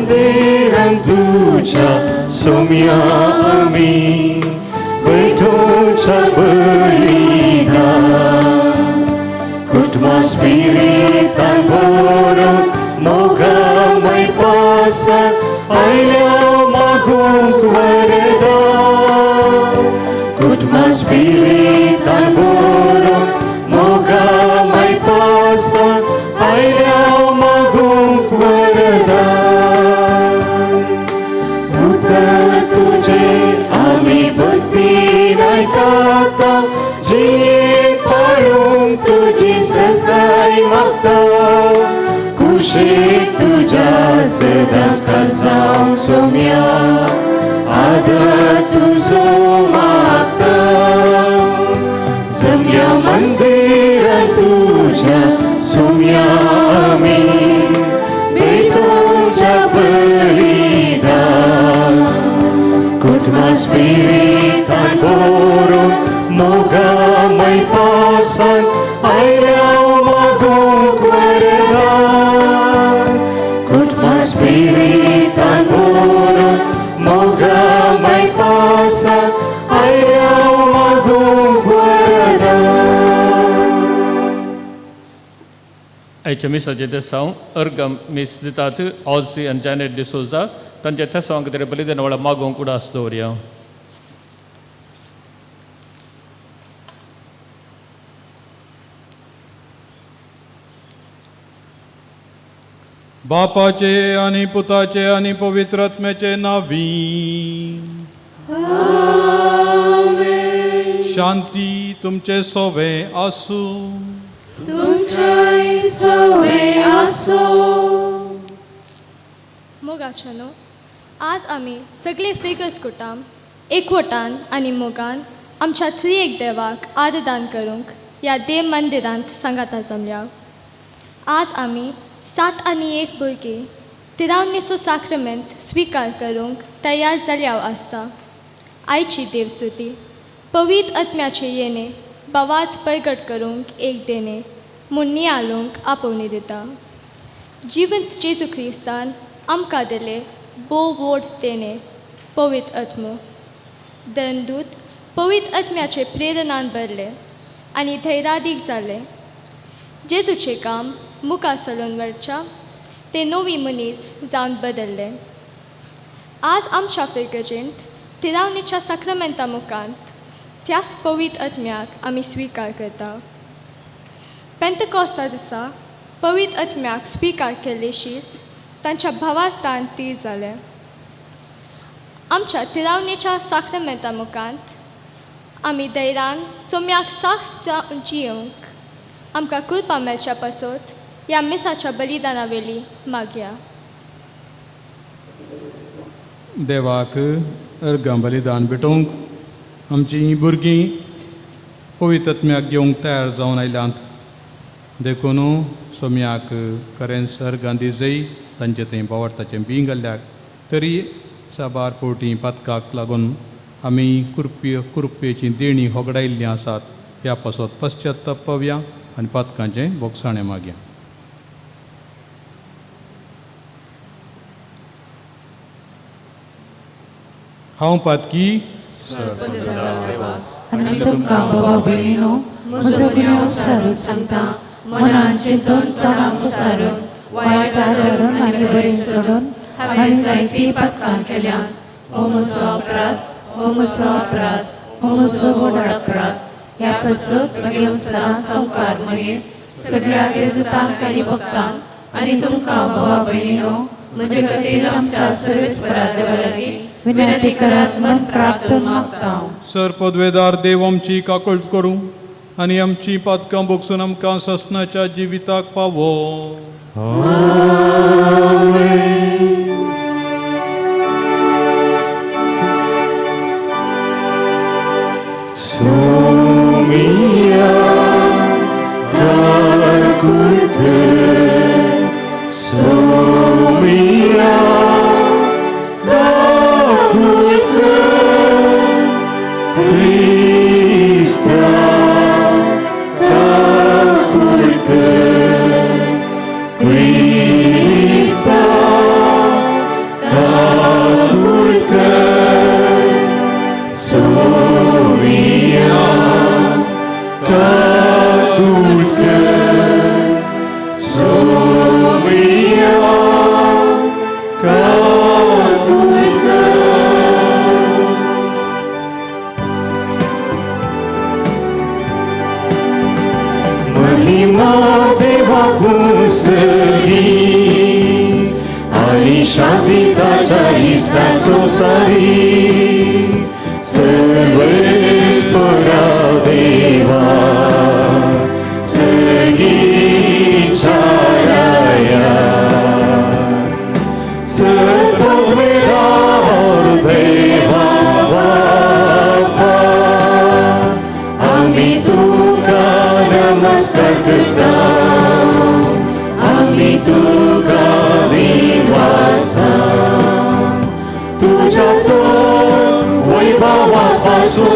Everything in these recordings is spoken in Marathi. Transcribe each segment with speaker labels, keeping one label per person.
Speaker 1: मंदिरांत तुझ्या सौम्या आम्ही बैठोच्या बलिदान कुटुंबा स्पिरितान बरोवन मोगामय पासात आयल्या मागूंक वरदान कुटुंबा स्पिरितान बरोवन मोगामय पासात आयल्या मागूंक वरदान उतर तुझे आमी बुद्धीन आयकता जिणेंत पाळूंक तुजी ससाय मागता कुशीक तुज्या सदांच काळजांक सौम्या आदर तुजो मागता सौम्या मंदिरांत तुझ्या सौम्या आमी बैठोच्या बलिदान कुटुंबा स्पिरितान बरोवन मोगामय पासात आयल्या मागूंक वरदान कुटुंबा स्पिरितान बरोवन मोगामय पासात आयल्या मागूंक वरदान.
Speaker 2: आयच्या मिसाचे देसांव अर्गम मिस दितात ऑझी आनी जॅनेट डिसोजा तांचे तेसांव कितें बलिदान वाळा मागोवंक उडास दवरया.
Speaker 3: बापाचे आनी पुताचे आनी पवित्र आत्म्याचे नावी शांती तुमचे सोवे आसूं
Speaker 4: तुमचे सोवे आसो.
Speaker 5: मोगाच्यानो आज आमी सगळे फिगर्स कुटाम एकवटान आनी मोगान आमच्या त्रिएक देवाक आदरदान करूंक ह्या देव मंदिरांत सांगाता जमल्या. आज आमी 61 भुरगीं तिरावणेचो साक्रमेंत स्विकार करूंक तयार जाल्याव आसता. आयची देवस्तुती पवित्र आत्म्याचे येणे बवाद प्रगट करूंक एक देणे म्हूण नियाळूंक आपोवणी दिता. जिवंत जेजू क्रिस्तान आमकां दिले बोव व्हड देणे पवित्र आत्मो. दंदूत पवित्र आत्म्याचे प्रेरणान भरले आनी धैर्यादीक जाले. जेजूचे काम मुखार चलून व्हरच्या ते नवी मनीस जावन बदलले. आज आमच्या फिगर्जेंत तिरावणेच्या साक्रमेंता मुखांत त्याच पवित्र आत्म्याक आमी स्विकार करता. पेंतकॉस्ता दिसा पवित्र आत्म्याक स्विकार केल्लेशीच तांच्या भावार्थान तीर जाले. आमच्या तिरावणेच्या साक्रमेंता मुखांत आमी धैर्यान सौम्याक साख जियोंक आमकां कृपा मेळच्या पासत ह्या मिसाच्या बलिदाना वेली मागया.
Speaker 3: देवाक अर्गां बलिदान भेटोवंक आमची भुरगीं पवित्र आत्म्याक घेवंक तयार जावन आयल्यांत देखून सौम्याक खरेंच अर्गां दिजय तांचे थंय भावार्थाचें बी घाल्ल्याक तरी साबार फावटी पथकाक लागून आमी कुरपेची देणी होगडायिल्लीं आसात ह्या पासत पश्चात्ताप पावया आनी पथकाचें बोगसाणें मागया. हांव पातकी
Speaker 4: आनी तुमकां भावा भयणीनो म्हजो गुन्यांव सारून सांगता. मनान चिंतून तोंडाक सारून वायट आदरून आनी बरें सोडून हांवें जायतीं पथकां केल्यात. हो म्हजो अपराध, हो म्हजो अपराध, हो म्हजो व्हड अपराध. ह्या पासत म्हगे सदां संवकार मगे सगळ्या देवदूतांक आनी भक्तांक आनी तुमकां भावा भयणीनो म्हजे खातीर आमच्या सर्वेस्परा देवा लागीं विनंती करात म्हूण प्रार्थना मागता.
Speaker 3: सर पदवेदार देव आमची काकूळ करूं आनी आमची पथकां बोगसून आमकां ससनाच्या जिविताक पावो.
Speaker 1: सौम्या काकूळ कर सौम्या काकूळ कर क्रिस्ता काकूळ कर क्रिस्ता महिमा देवाक सरी आणि शांती ताच्या इस्ताचो सारी सर्वेस परा देवा सगळी छाया सर्ववेदार देवा बापा आम्ही तुका नमस्कार करता आम्ही तुका देवास्ता तुझ्या तो वैभवापासून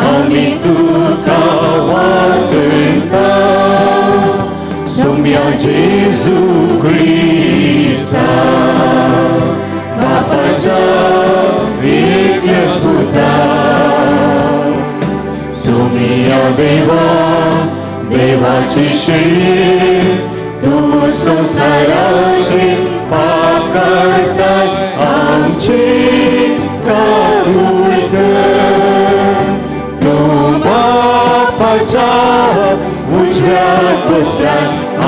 Speaker 1: आम्ही तुका वागता सौम्या जेजू ख्रिस्ता बापाच्या एकल्याच पुता सौम्या देवा देवाची शेळी तू संसाराचे पाप काढताय आमचे काढून तू बापाच्या उजव्यात बसला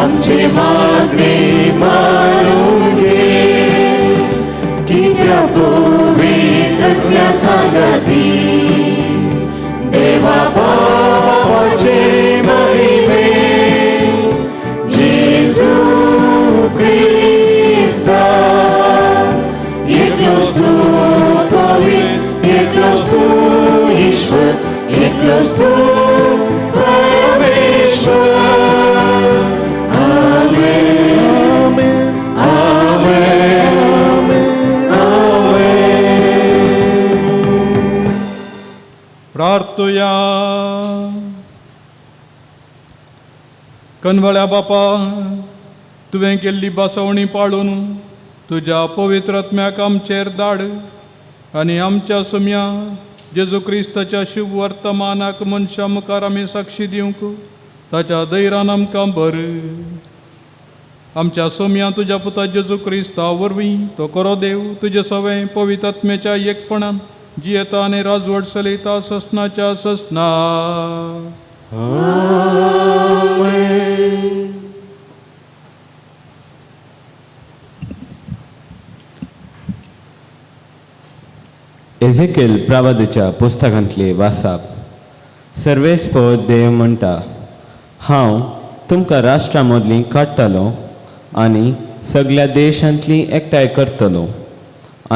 Speaker 1: आमचे मागणे मानून घे कित्या पवित्रत्या सांगती देवा बापाचे महिमे जेजू ख्रिस्ता एकलोच तू पवित्र एकलोच तू ईश्वर एकलोच तू परमेश्वर आमेन आमेन आमेन
Speaker 3: प्रार्थुया कनवळ्या बापा तुवें केल्ली बसवणी पाळून तुज्या पवित्रत्म्याक आमचेर धाड आनी आमच्या सुम्या जेजू क्रिस्ताच्या शुभ वर्तमानाक मनशा मुखार आमी साक्षी दिवंक ताच्या धैर्यान आमकां भर आमच्या सोम्या तुज्या पुता जेजू क्रिस्ता वरवीं तो खरो देव तुजे सवय पवित्रात्म्याच्या एकपणान जियेता आनी राजवट चलयता ससनाच्या ससना
Speaker 6: एझेकेल प्रवादीच्या पुस्तकांतले वाचप सर्वेस्पर देव म्हणटा हांव तुमकां राष्ट्रा मदलीं काडटलो आनी सगळ्या देशांतली एकठांय करतलो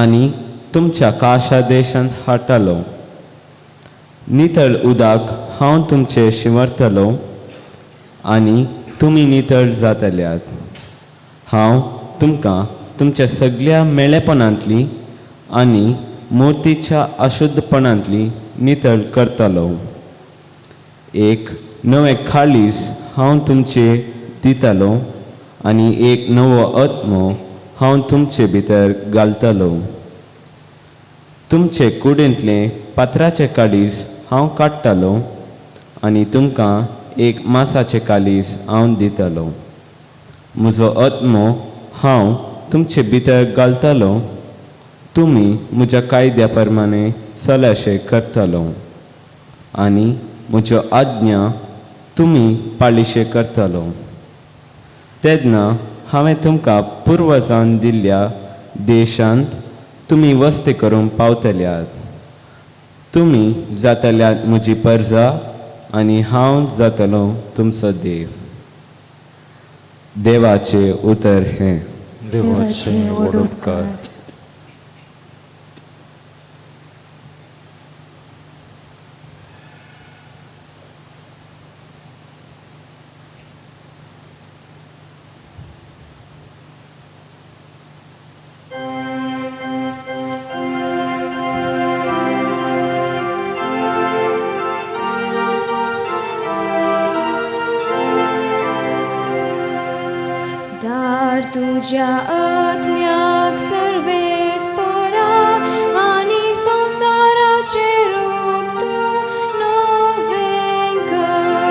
Speaker 6: आनी तुमच्या काशा देशांत हाडटलो नितळ उदक हांव तुमचे शिंवरतलो आनी तुमी नितळ जातल्यात हांव तुमकां तुमच्या सगळ्या मेळेपणांतली आनी मुर्तीच्या अशुद्धपणांतली नितळ करतलो एक नवें काळीज हांव तुमचे दितलो आनी एक नवो आत्मो हांव तुमचे भितर घालतलो तुमचे कुडींतले पात्राचें काळीज हांव काडटलो आनी तुमकां एक मासाचें काळीज हांव दितलो म्हजो आत्मो हांव तुमचे भितर घालतलो तुमी म्हज्या कायद्या प्रमाणे चलशे करतलो आनी म्हज्यो आज्ञा तुमी पाळीशे करतलो तेन्ना हांवें तुमकां पुर्वजान दिल्ल्या देशांत तुमी वस्ती करूंक पावतल्यात तुमी जातल्यात म्हजी परजा आनी हांव जातलो तुमचो देव देवाचें उतर हें
Speaker 1: देवाचे वडोदकार
Speaker 5: तुझ्या आत्म्याक सर्वेस्परा आनी संसाराचे रूप तू नवें कर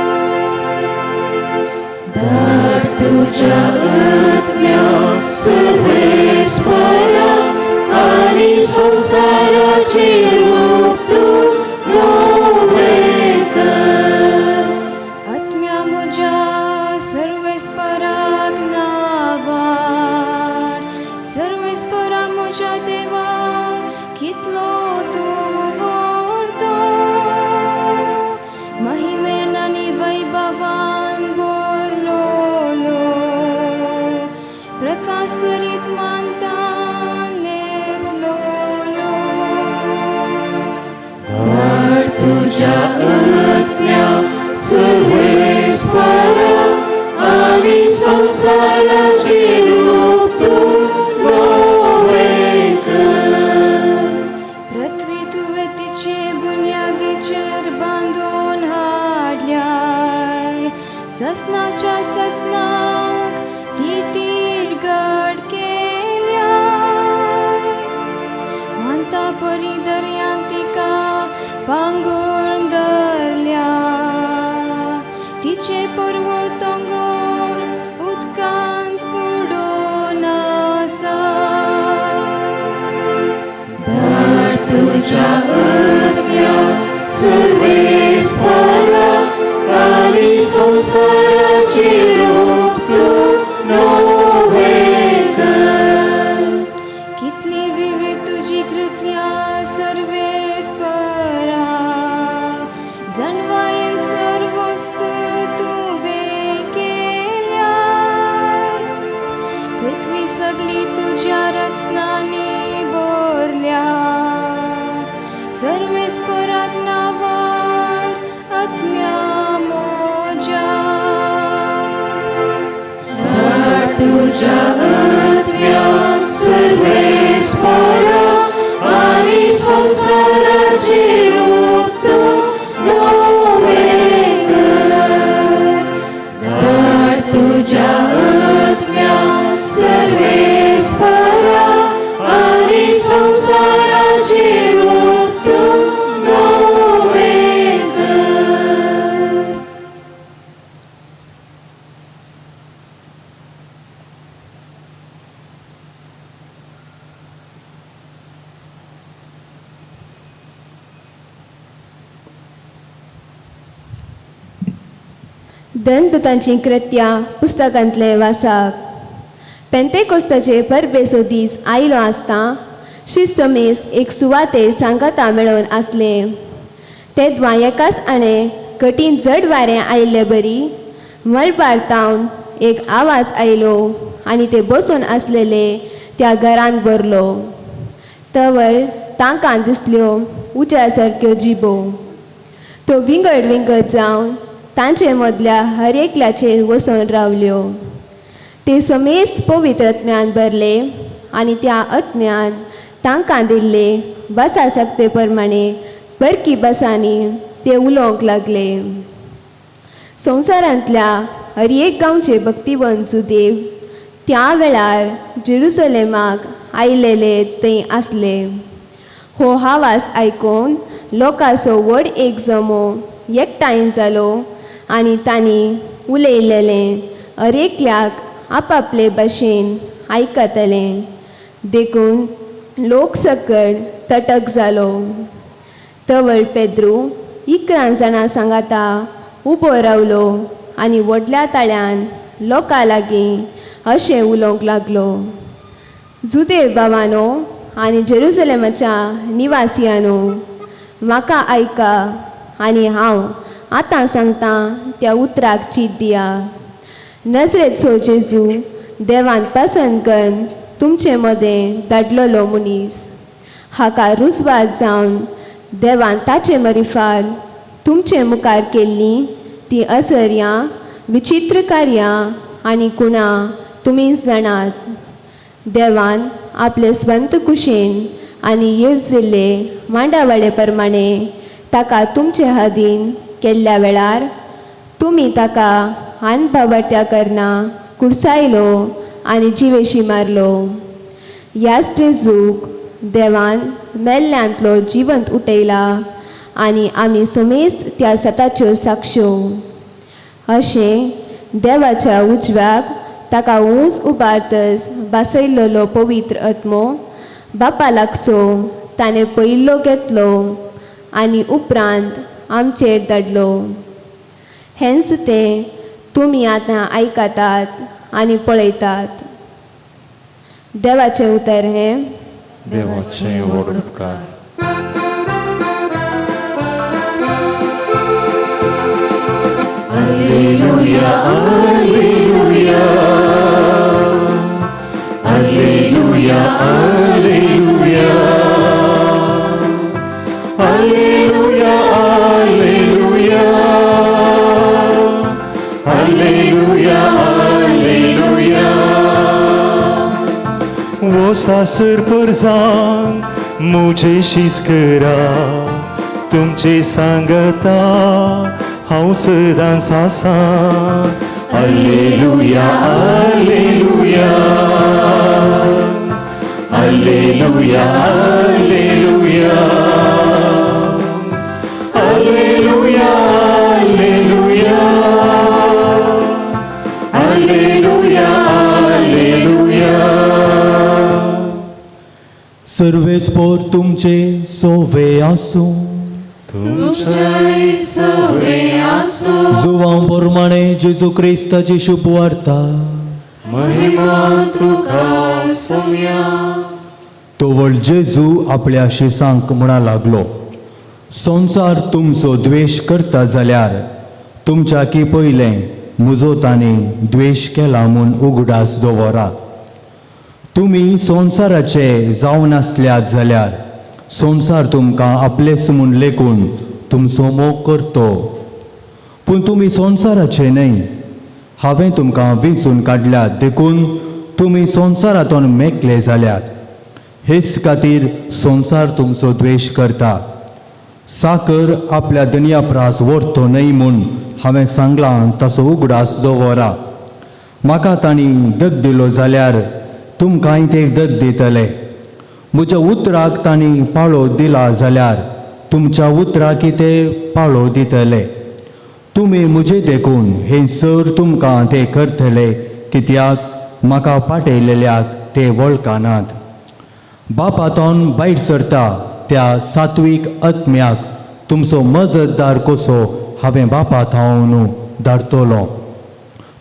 Speaker 1: तुझ्या आत्म्याक सर्वेस्परा आनी संसाराचे रूप तू नवें कर
Speaker 5: आत्म्या
Speaker 1: संसाराचे रूप तू नवे कर.
Speaker 7: पृथ्वी तुवे तिचे बुनियादीचेर बांदून हाडल्याय. ससनाच्या ससनाक ती तीर गड केल्याय. म्हणता परी दर्यान तिका पांगून धरल्या. तिचे पर्वतंगोर उदकांत बुडून आसा.
Speaker 1: तुझ्या आत्म्या सर्वेस्परा आणि संसाराचे रूप तू नवे कर.
Speaker 7: कितली विविध तुझी कृत्या सर्वेस्परा. जणवायेन सर्व वस्तू तुवे केल्या. पृथ्वी सगळी तुझ्या रचनांनी भरल्या. सर्वेस्पराक नावाड आत्म्या मोज्या.
Speaker 1: तुझ्या आत्म्यात सर्वेस्परा आणि संसाराचे रूप तू नवे कर. धाड तुझ्या आत्म्यात सर्वेस्परा आणि संसाराचे रूप तू नवे कर.
Speaker 8: दंतदूतांची कृत्या पुस्तकांतले वाचप. पेंतेकोस्ताचे परबेचो दीस आयलो आसता शिस्त मेस्त एक सुवातेर सांगाता मेळोन आसले. तेदवा एकाच आणे कठीण जड वारें आयिल्ले बरी मळबार तावन एक आवाज आयलो आनी ते बसून आसलेले त्या घरांत भरलो. तवळ तांकां दिसल्यो उज्या सारक्यो जिबो. तो विंगड विंगड जावन तांचे मदल्या हर एकल्याचेर वचून रावल्यो. ते समेस्त पवित्र आत्म्यान भरले आनी त्या आत्म्यान तांकां दिल्ले बसा सक्ते प्रमाणे बरकी बसांनी ते उलोवंक लागले. संवसारांतल्या हर एक गांवचे भक्तिवंत जुदेव त्या वेळार जेरुसलेमाक आयिल्ले थंय आसले. हो आवाज आयकून लोकांचो व्हड एक जमो एकठांय जालो आनी तांणी उलयलेलें हर एकल्याक आपापले भाशेन आयकतलें देखून लोक सकट तटक जालो. तवळ पेद्रू 11 जाणां सांगाता उबो रावलो आनी व्हडल्या ताळ्यान लोकां लागीं अशें उलोवंक लागलो. जुदेव भावानो आनी जेरुसलेमाच्या निवासियानो, म्हाका आयका आनी हांव आतां सांगतां त्या उतराक चीत दिया. नजरेचो जेजू देवान पसंद करून तुमचे मदें धाडलेलो मनीस. हाका रुजवात जावन देवान ताचे मरिफाल तुमचे मुखार केल्ली ती असर्यां विचित्र कार्यां आनी गुणां तुमीच जाणात. देवान आपले स्वंत कुशेन आनी येवजिल्ले मांडावळे प्रमाणे ताका तुमचे हातीन केल्ल्या वेळार तुमी ताका आनबावट्या करना कुडसायलो आनी जिवेशी मारलो. ह्याच जेजूक देवान मेल्ल्यांतलो जिवंत उठयला आनी आमी समेस्त त्या सताच्यो साक्षो. अशें देवाच्या उजव्याक ताका उंच उबारतच बसयल्लो पवित्र आत्मो बापा लागसो ताणें पयलो घेतलो आनी उपरांत आमचेर धाडलो. हेंच तें तुमी आतां आयकतात आनी पळयतात. देवाचें उतर हें
Speaker 1: देवाचे व्हड उपकार. Alleluia, alleluia, alleluia, alleluia, alleluia, alleluia, alleluia, alleluia. वो सासर पर जान मुझे शीस करा तुमचे सांगता हांव सदांच आसा Alleluia, Alleluia, Alleluia, Alleluia, Alleluia, Alleluia, Alleluia, Alleluia.
Speaker 9: सर्वेस्पोर तुमचे सोवे आसूं जुवां प्रमाणे जेजू क्रिस्ताची शुभ वार्ता
Speaker 1: महिमा तुका सोम्या.
Speaker 9: तोवळ जेजू आपल्या शिसांक म्हणा लागलो, संवसार तुमचो द्वेश करता जाल्यार तुमच्या की पयलें म्हजो तांणी द्वेश केला म्हूण उगडास दवरा. तुमी संवसाराचे जावन आसल्यात जाल्यार संवसार तुमकां आपलेस म्हूण लेखून तुमचो मोग करतो. पूण तुमी संवसाराचे न्हय, हांवें तुमकां वेंचून काडल्यात देखून तुमी संवसारांतून मेकले जाल्यात. हेच खातीर संवसार तुमचो द्वेश करता. साकर आपल्या दनयाप्रास व्हरतो न्हय म्हूण हांवें सांगलां तसो उगडास दवरा. म्हाका तांणी दग दिलो जाल्यार तुमकांय ते दग दितले. म्हज्या उतराक तांणी पाळो दिला जाल्यार तुमच्या उतराक ते पाळो दितले. तुमी म्हजे देखून हे सर तुमकां ते करतले, कित्याक म्हाका पाठयलेल्याक ते वळखानात. बापातून भायर सरता त्या सात्वीक आत्म्याक तुमचो मजतदार कसो हांवें बापा थावन धाडटलो.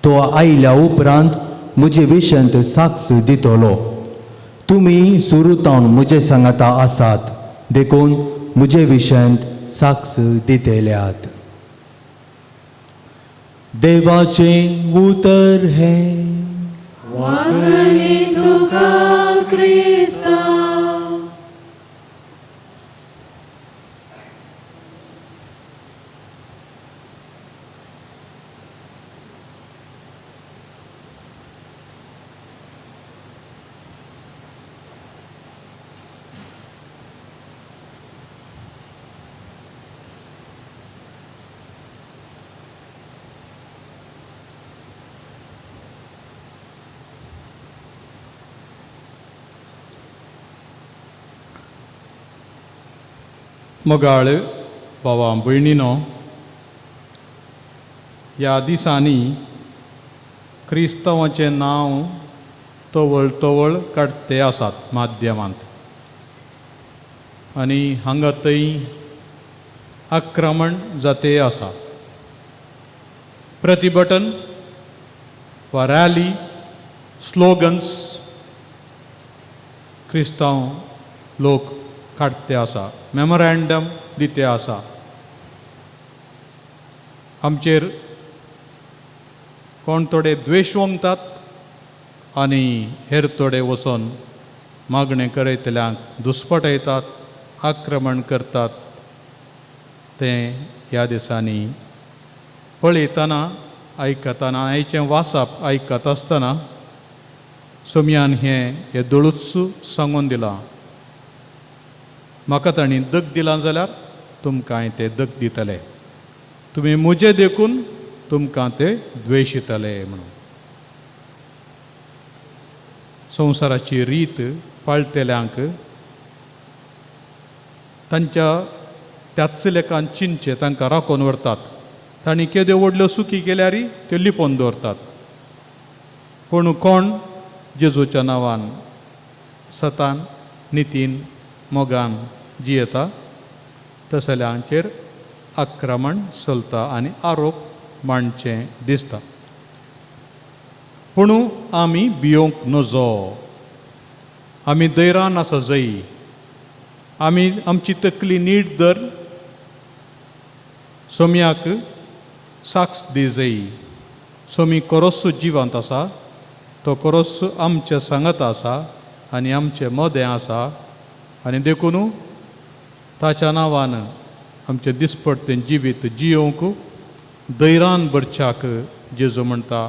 Speaker 9: तो आयल्या उपरांत म्हजे विशंत साक्ष दितलो. तुमी सुरूतावन म्हजे सांगाता आसात देखून म्हजे विशंत साक्ष दितल्यात. देवाचे उतर हे
Speaker 4: वागणी तुका क्रिस्ता.
Speaker 3: मोगाळ भावां भयणीनो, ह्या दिसांनी क्रिस्तांवाचें नांव तवळ तवळ काडटे आसात माध्यमांत. आनी हांगा थंय आक्रमण जाते आसा. प्रतिभटन वा रॅली, स्लोगन्स क्रिस्तांव लोक काडटे आसा, मेमोरँडम दिते आसा. आमचेर कोण थोडे द्वेश वंगतात आनी हेर थोडे वचोन मागणें करयतल्यांक दुस्पटयतात, आक्रमण करतात. तें ह्या दिसांनी पळयतना आयकतना आयचें वाचप आयकत आसतना सोमयान हे दळूच सांगून दिलां. म्हाका तांणी दग दिलां जाल्यार तुमकांय ते दग दितले. तुमी म्हजे देखून तुमकां ते द्वेशितले म्हणून. संवसाराची रीत पाळटल्यांक तांच्या त्याच लेखान चिंतचे तांकां राखून व्हरतात. तांणी केद्यो व्हडल्यो चुकी केल्यारय त्यो लिपोवन दवरतात. पूण कोण जेजूच्या नांवान सतान नितीन मोगान जियेता तसल्यांचेर आक्रमण चलता आनी आरोप मांडचें दिसता. पूण आमी भियोंक नजो. आमी दैरान आसा जई. आमी आमची तकली नीट धर. सोम्याक साक्ष दी जई. सोमी कोरोस जिवंत आसा. तो कोरोस आमच्या सांगत आसा आनी आमचें मोदें आसा. आनी देखून ताच्या नांवान आमचें दिसपडतें जिवीत जियोंक दैरान भरच्याक जेजू म्हणटा,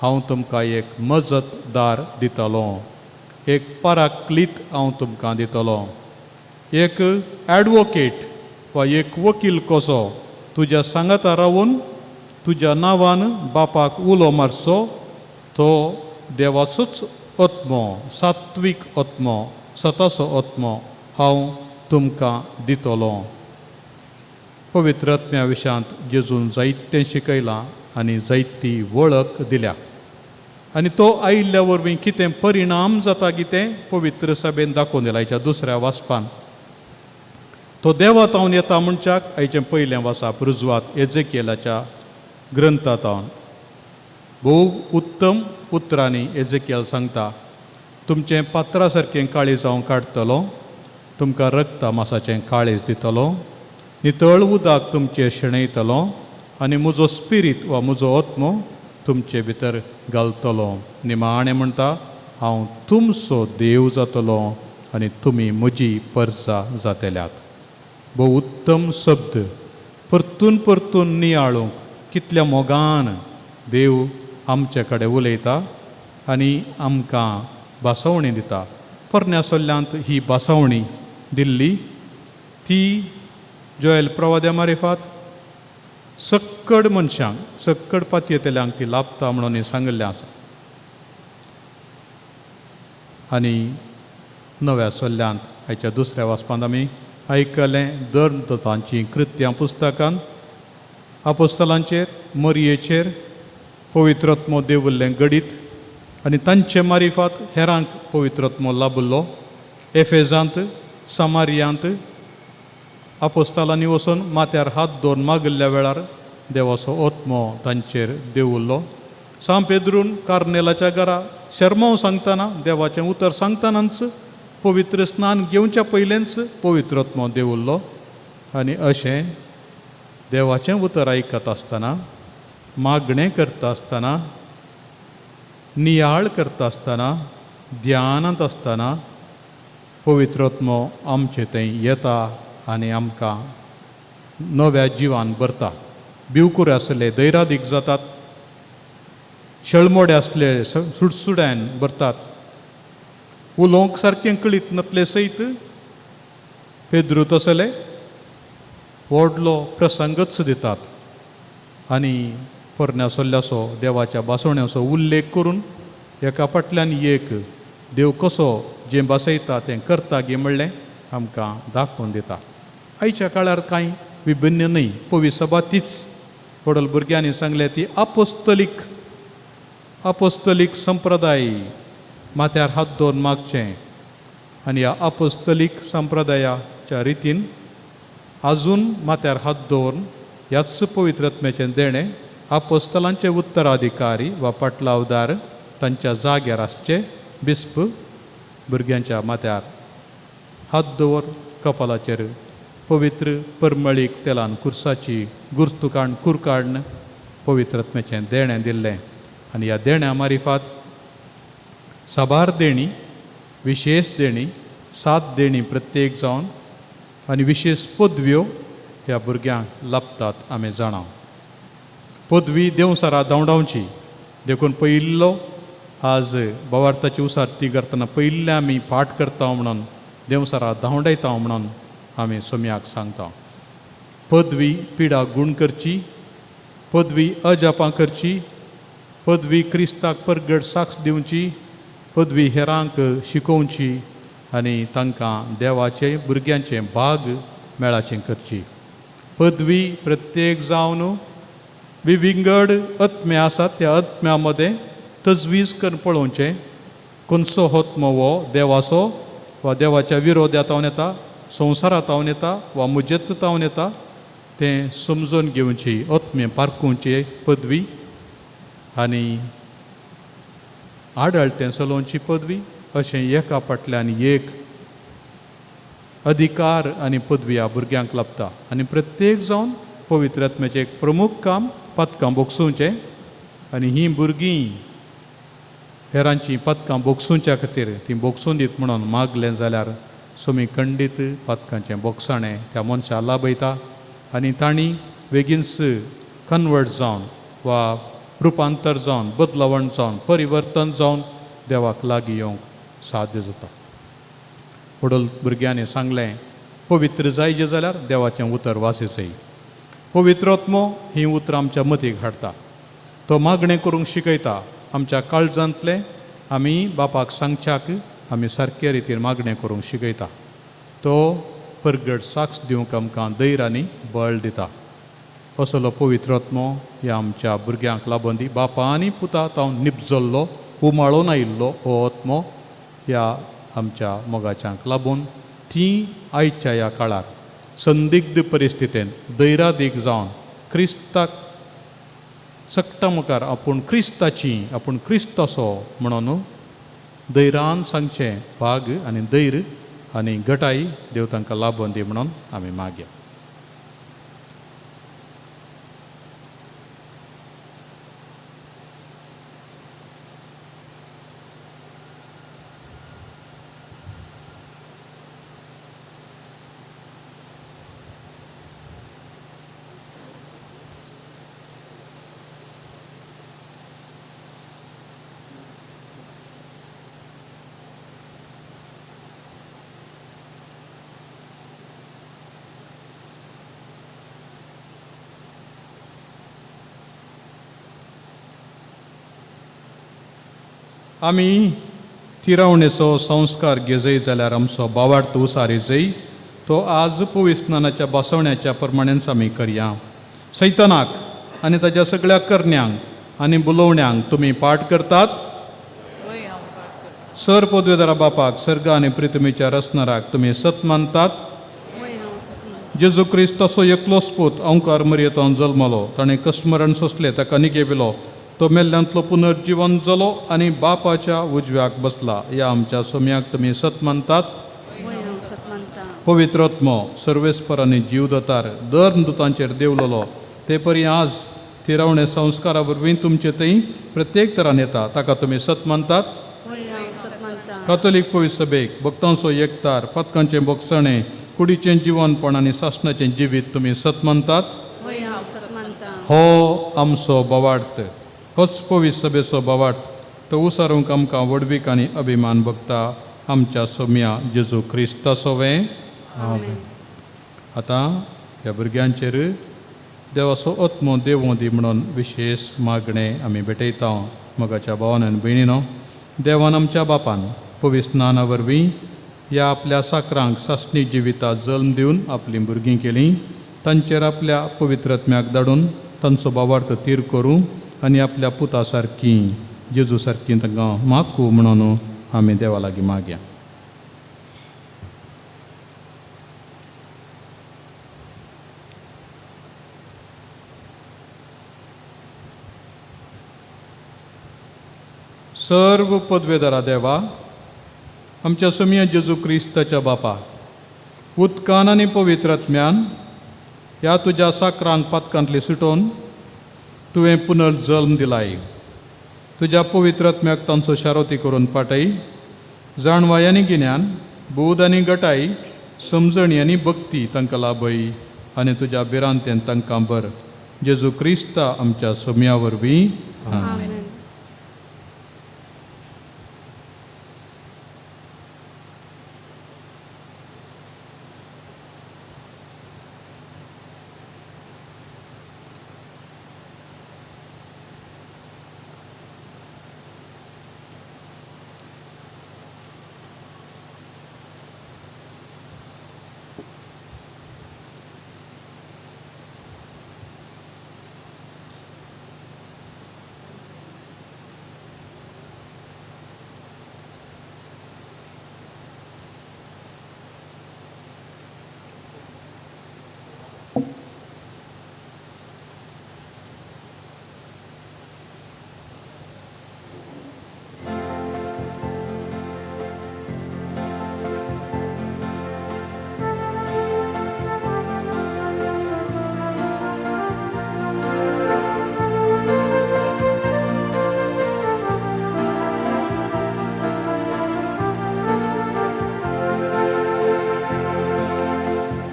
Speaker 3: हांव तुमकां एक मजतदार दितलो. एक पाराक्लीत हांव तुमकां दितलो. एक ॲडवोकेट वा एक वकील कसो तुज्या सांगाता रावून तुज्या नांवान बापाक उलो मारचो, तो देवाचोच आत्मो, सात्वीक आत्मो, सताचो आत्मो हांव तुमकां दितलो. पवित्र आत्म्या विशयांत जेजून जायतें शिकयलां आनी जायती वळख दिल्या. आनी तो आयिल्ल्या वरवीं कितें परिणाम जाता कितें पवित्र सभेन दाखोवन दिला. हेच्या दुसऱ्या वाचपान तो देवातावन येता म्हणच्याक हाचें पयलें वाचप रुजवात एजेकियेलाच्या ग्रंथांतावन. भोव उत्तम उतरांनी एजेकियल सांगता, तुमचें पात्रा सारकें काळीज हांव काडटलो, तुमकां रक्ता मासाचें काळीज दितलो, नितळ उदक तुमचें शेणयतलो आनी म्हजो स्पिरीट वा म्हजो आत्मो तुमचे भितर घालतलो. निमाणें म्हणटा, हांव तुमचो देव जातलो आनी तुमी म्हजी परजां जातल्यात. भोव उत्तम शब्द परतून परतून नियाळूंक कितल्या मोगान देव आमचे कडेन उलयता आनी आमकां बासवणी दिता. पोरण्या सोल्ल्यांत ही बासवणी दिल्ली ती जोएल प्रवाद्या मारिफात सक्कड मनशांक, सक्कड पातयेंतल्यांक ती लाभता म्हणून सांगिल्लें आसा. आनी नव्या सोल्ल्यांत हाच्या दुसऱ्या वाचपांत आमी आयकलें दरदतांची कृत्यां पुस्तकांत आपोस्तलांचेर, मरयेचेर पवित्र आत्मो देवुल्लें गडीत आनी तांचे मारिफात हेरांक पवित्र आत्मो लाभिल्लो. एफेजांत, समारियांत आपोस्तलांनी वचून माथ्यार हात दवरून मागिल्ल्या वेळार देवाचो आत्मो तांचेर देवुल्लो. सान पेद्रून कार्नेलाच्या घरा शर्मांव सांगतना, देवाचें उतर सांगतनाच पवित्र स्नान घेवच्या पयलेंच पवित्र आत्मो देवुल्लो. आनी अशें देवाचें उतर आयकता आसतना, मागणें करता आसतना, नियाळ करता आसतना, ध्यानांत आसतना पवित्र आत्मो आमचे थंय येता आनी आमकां नव्या जिवान भरता. भिवकुरे आसले दैरादीक जातात, शळमोडे आसले सुडसुड्यान भरतात, उलोवंक सारकें कळीत नासले सयत पेद्रू तसले व्हडलो प्रसंगच दितात. आनी पोरण्या सोल्ल्याचो देवाच्या बासवण्याचो उल्लेख करून एका फाटल्यान एक देव कसो जें बसयता तें करता गे म्हणलें आमकां दाखोवन दिता. आयच्या काळार कांय विभिन्न न्हय. पवित्र सभा तीच पडल भुरग्यांनी सांगलें ती आपोस्तलीक संप्रदाय माथ्यार हात दवरून मागचें. आनी ह्या आपोस्तलीक संप्रदायाच्या रितीन आजून माथ्यार हात दवरून ह्याच पवित्र आत्म्याचें देणें आपोस्तलांचे उत्तराधिकारी वा पाटलावदार तांच्या जाग्यार आसचे. बिस्प भुरग्यांच्या माथ्यार हात दवर, कपालाचेर पवित्र परमळीक तेलान कुर्साची कूर काडन पवित्र आत्म्याचें देणें दिल्लें. आनी ह्या देण्या मारिफात साबार देणी, विशेश देणी, 7 देणी प्रत्येक जावन आनी विशेश पदव्यो ह्या भुरग्यांक लाभतात. आमी जाणा पदवी देवसारा धांवडावची देखून पयिल्लो आज भवार्थाची उसारती करतना पयले आमी पाठ करता म्हणून देवसारा धांवडायता म्हणून आमी सोम्याक सांगता. पदवी पिडा गूण करची, पदवी अजापां करची, पदवी क्रिस्ताक परगट साक्ष दिवची, पदवी हेरांक शिकोवची आनी तांकां देवाचे भुरग्यांचें भाग मेळाचें करची. पदवी प्रत्येक जावन विविंगड आत्मे आसात त्या आत्म्या मदें तजवीज करून पळोवचें खंयचो आत्मो हो देवाचो वा देवाच्या विरोधांतावन येता, संवसारांतावन येता वा मुजत्तावन येता तें समजून घेवची, आत्मे पारखुची पदवी. आनी आडळतें चलोवची पदवी. अशें एका फाटल्यान एक अधिकार आनी पदवी ह्या भुरग्यांक लाभता. आनी प्रत्येक जावन पवित्र आत्म्याचें एक प्रमुख काम पदकां बोगसूचें. आनी हीं भुरगीं हेरांची पदकां बोगसूच्या खातीर तीं बोगसून दीत म्हणून मागलें जाल्यार सोमी खंडीत पदकांचें बोगसाणें त्या मनशाक लाभयता. आनी तांणी बेगीनच कन्वर्ट जावन वा रुपांतर जावन, बदलावण जावन, परिवर्तन जावन देवाक लागीं येवंक साध्य जाता. वडोल भुरग्यांनी सांगलें, पवित्र जायचे जाल्यार देवाचें उतर वाचचें. पवित्र आत्मो ही उतरां आमच्या मतीक हाडटा. तो मागणें करूंक शिकयता. आमच्या काळजांतलें आमी बापाक सांगच्याक आमी सारके रितीन मागणें करूंक शिकयता. तो परगट साक्ष दिवंक आमकां धैर्य आनी बळ दिता. असलो पवित्र आत्मो ह्या आमच्या भुरग्यांक लागून दी. बापा आनी पुता तावन निपजल्लो उमाळून आयिल्लो हो आत्मो ह्या आमच्या मोगाच्यांक लागून ती आयच्या ह्या काळार संदिग्ध परिस्थितीन धैर्यादीक जावन क्रिस्ताक सक्ता मुखार आपूण क्रिस्त असो म्हणून धैर्यान सांगचें भाग आनी धैर्य आनी घटाई देव तांकां लाभून दी म्हणून आमी मागया. आमी तिरावणेचो संस्कार घेजय जाल्यार आमचो भावार्थ उसारीचय तो आज पविस्नानाच्या बसवण्याच्या प्रमाणेच आमी करया. सैतानाक आनी ताच्या सगळ्या करण्यांक आनी बुलोवण्यांक तुमी पाठ करतात. सर पदवेदारा बापाक सर्ग आनी पृथ्वीच्या रचणाराक तुमी सत मानतात. जेजू क्रिस्त असो एकलोच पूत ओंकार मर्येतान जल्मलो. ताणें कस्मरण सोंसलें, ताका निगेविलो. तो मेल्ल्यांतलो पुनर्जीवन जालो आनी बापाच्या उजव्याक बसला. ह्या आमच्या सोम्याक तुमी सत मानतात. पवित्र आत्मो सर्वेस्पर आनी जीवदतार दर दुतांचेर देवलेलो ते परी आज तिरावणे संस्कारा वरवीं तुमचे थंय प्रत्येक तरान येता. ताका तुमी सत मानतात. कातोलीक पवित्र सभेक भक्तांचो एकतार पथकांचें भोगसणें कुडीचें जिवनपण आनी सासणाचें जिवीत तुमी सत मानतात. हो आमचो बोवार्थ, होच पवित्र सभेचो बोवार्थ. तो उसारूंक आमकां वडवीक आनी अभिमान भोगता आमच्या सोम्या जेजू क्रिस्तासोवे. आतां ह्या भुरग्यांचेर देवाचो आत्मो देवों दी म्हणून विशेश मागणें आमी भेटयता. मोगाच्या भावान आनी भयणीनो, देवान आमच्या बापान पवित्र स्नाना वरवीं ह्या आपल्या साकरांक सासणी जिवितांत जल्म दिवन आपलीं भुरगीं केलीं. तांचेर आपल्या पवित्र आत्म्याक धाडून तांचो भावार्थ तीर करूं आनी आपल्या पुता सारकीं जेजू सारकीं तांकां मागूं म्हणून आमी देवा लागीं मागया. सर्व पदवेदारा देवा, आमच्या सोम्या जेजू क्रिस्ताच्या बापा, उदकान आनी पवित्र आत्म्यान ह्या तुज्या साकरांक पातकांतली सुटोवन तुवें पुनर्जल्म दिलाय. तुज्या पवित्र आत्म्याक तांचो शारोती करून पाठय. जाणवाय आनी गिन्यान, बोध आनी घटाय, समजणी आनी भक्ती तांकां लाभय आनी तुज्या बिरांतेन तांकां बर. जेजू क्रिस्ता आमच्या सोम्या वरवीं. आमेन.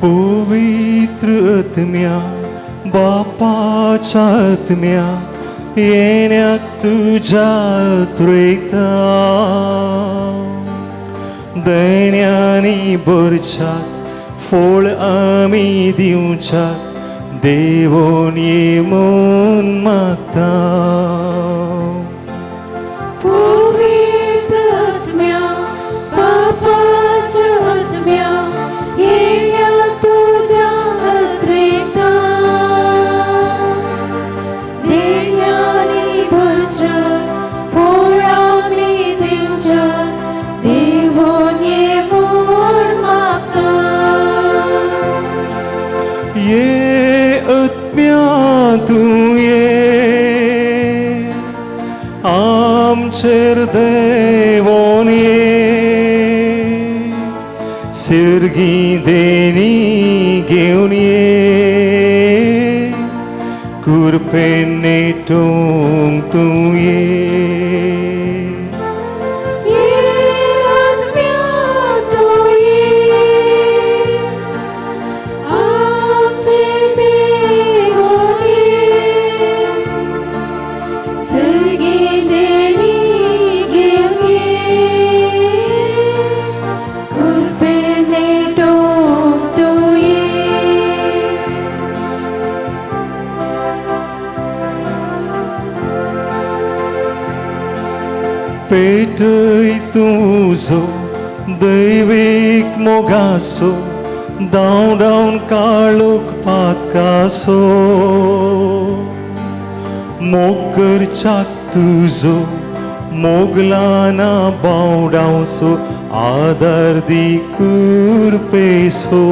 Speaker 1: पवित्र आत्म्या, बापाच्या आत्म्या, येण्याक तुझ्या त्रेता. दैन्यानी भरच्यात फळ आमी दिवच्यात देवोन येमून मागता.
Speaker 4: पवित्र आत्म्या पापाच्या आत्म्या येण्या तुझ्या हातरेता देण्यानी भरच्या पोळामी दिवच्या देवोन येमून मागता.
Speaker 1: ये आत्म्या तू ये आमचेर देवोन ये सिरगी देणी घेवन ये कुरपेन नेटोवंक तू ये. पेटय तुजो दैवीक मोगासो धांवडावन काळोख पातकासो मोग करच्याक तुजो मोगलाना बावडावसो आदार दी कुरपेसो.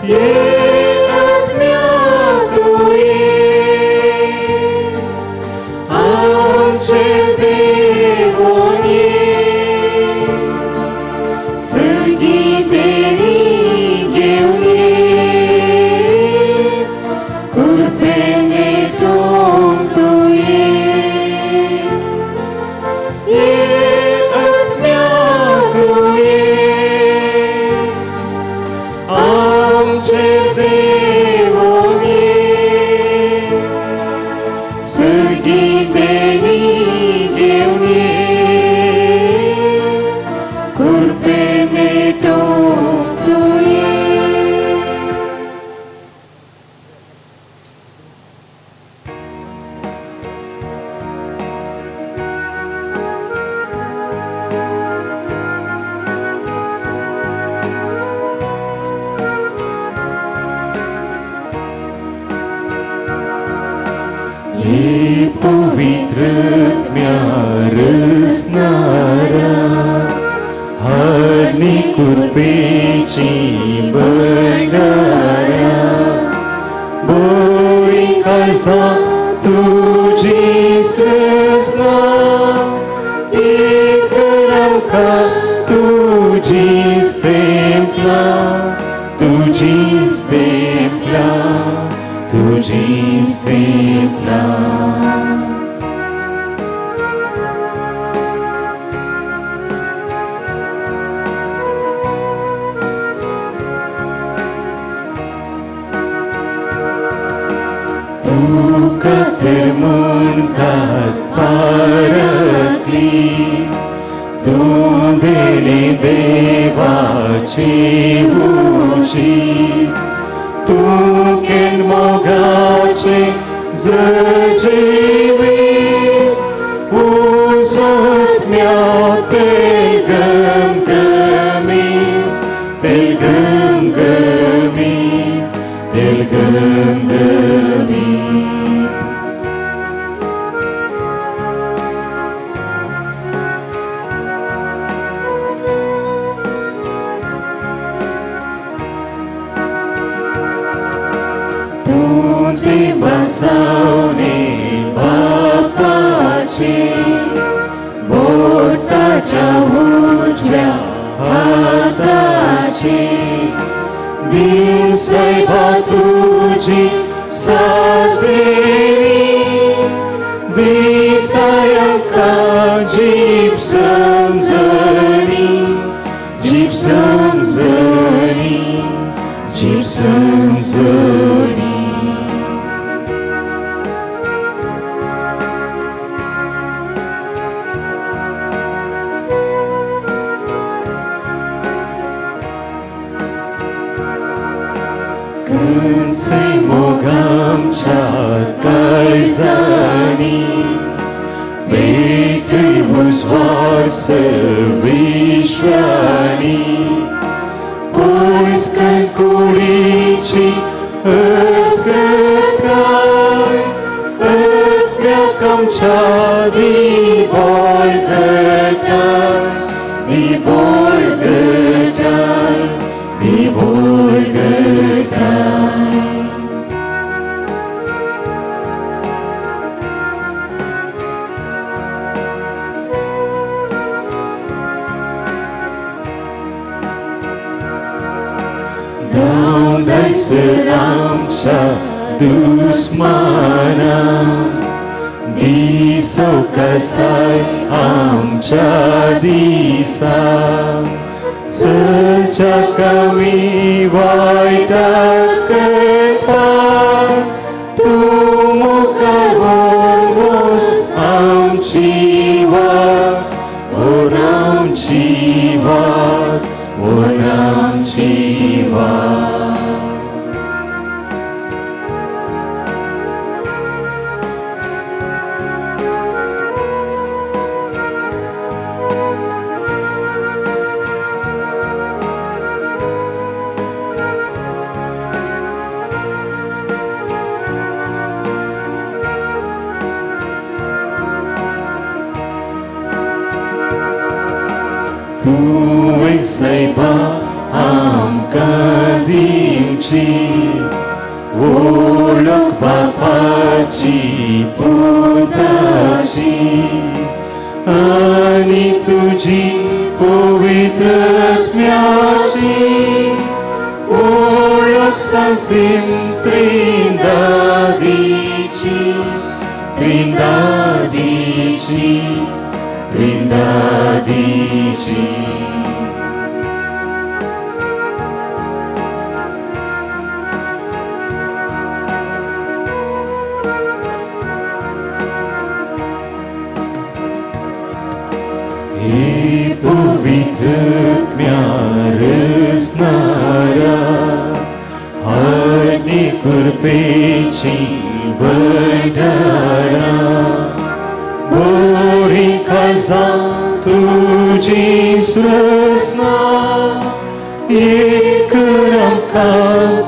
Speaker 1: ये पवित्र रसनारा हाडनी कुरपेची भंडारा बरी काळजा तुजी रसना एक आमकां तुजीच तेंपला तुजीच तेंपला तुजीच तेंपला. तुका तर म्हणटात पारकली तूं देणे देवाची उची तूं केन मोगाचे जजीवी उजोत्म्या तेल गमगमी तेल गमगमी तेल गमगमी. बसवणे बापाचे बोटाच्या उजव्या हाताचे दिवसाय भातू समजणी जीव समजणी Kânsei mogam kaizani Veitai musvar servishvani Pois kan kudici ăscăcai Ătmeacam cea di borgătai Di borgătai Di borgătai Dai seramcha dusmana Diso kasai amcha disa Sejak kami vaida kepa Tumukar bonus amchiva Onam chiva Onam chiva Tu saiba am kadimci Olok bapaci podaci Ani tuji povitratmiaci Olok sansim trindadici Trindadici Trindadici E povitrat mi-arăsnarea Harnicuri peci bădarea Bori calza tuji srăsna E căram ca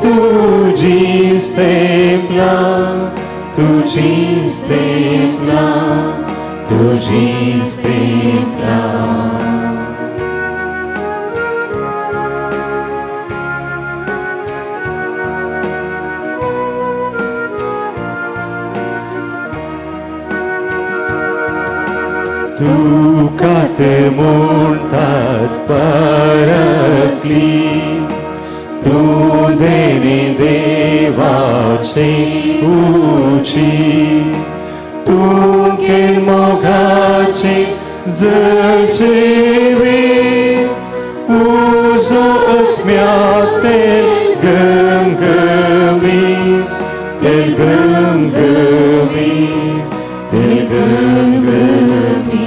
Speaker 1: tuji stempla Tuji stempla Tuji stempla Tu cate montat paraclit Tu deni devace uci Tu ken mogace zăcevi Uzo ătmea tel gângămi Tel gângămi Tel gângămi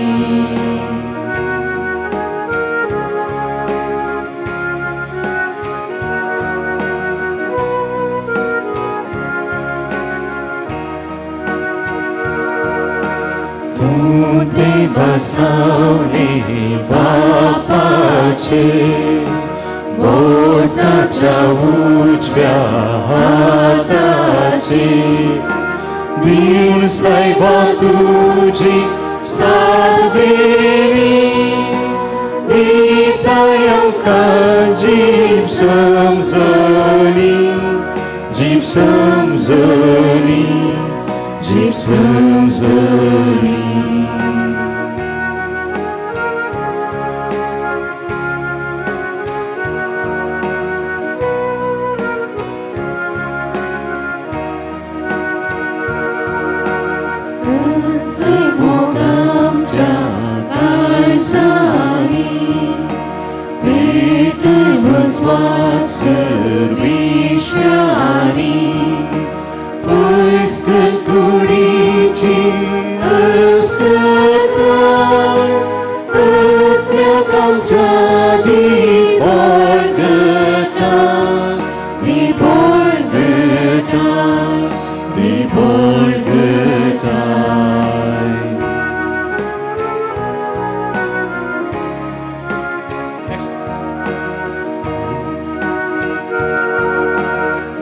Speaker 1: Tu te basaune bapace Borta cea ucvea hatace Din sai batuci sardeni Vitayam ca gypsum zoni Gypsum zoni Gypsum zoni
Speaker 4: Mogam ca calzani, pe
Speaker 1: स्वाद Sarveshwari Păscă-n curicii, ăscă-n Îtmea cam cea de borgăta, de borgăta, de borgăta.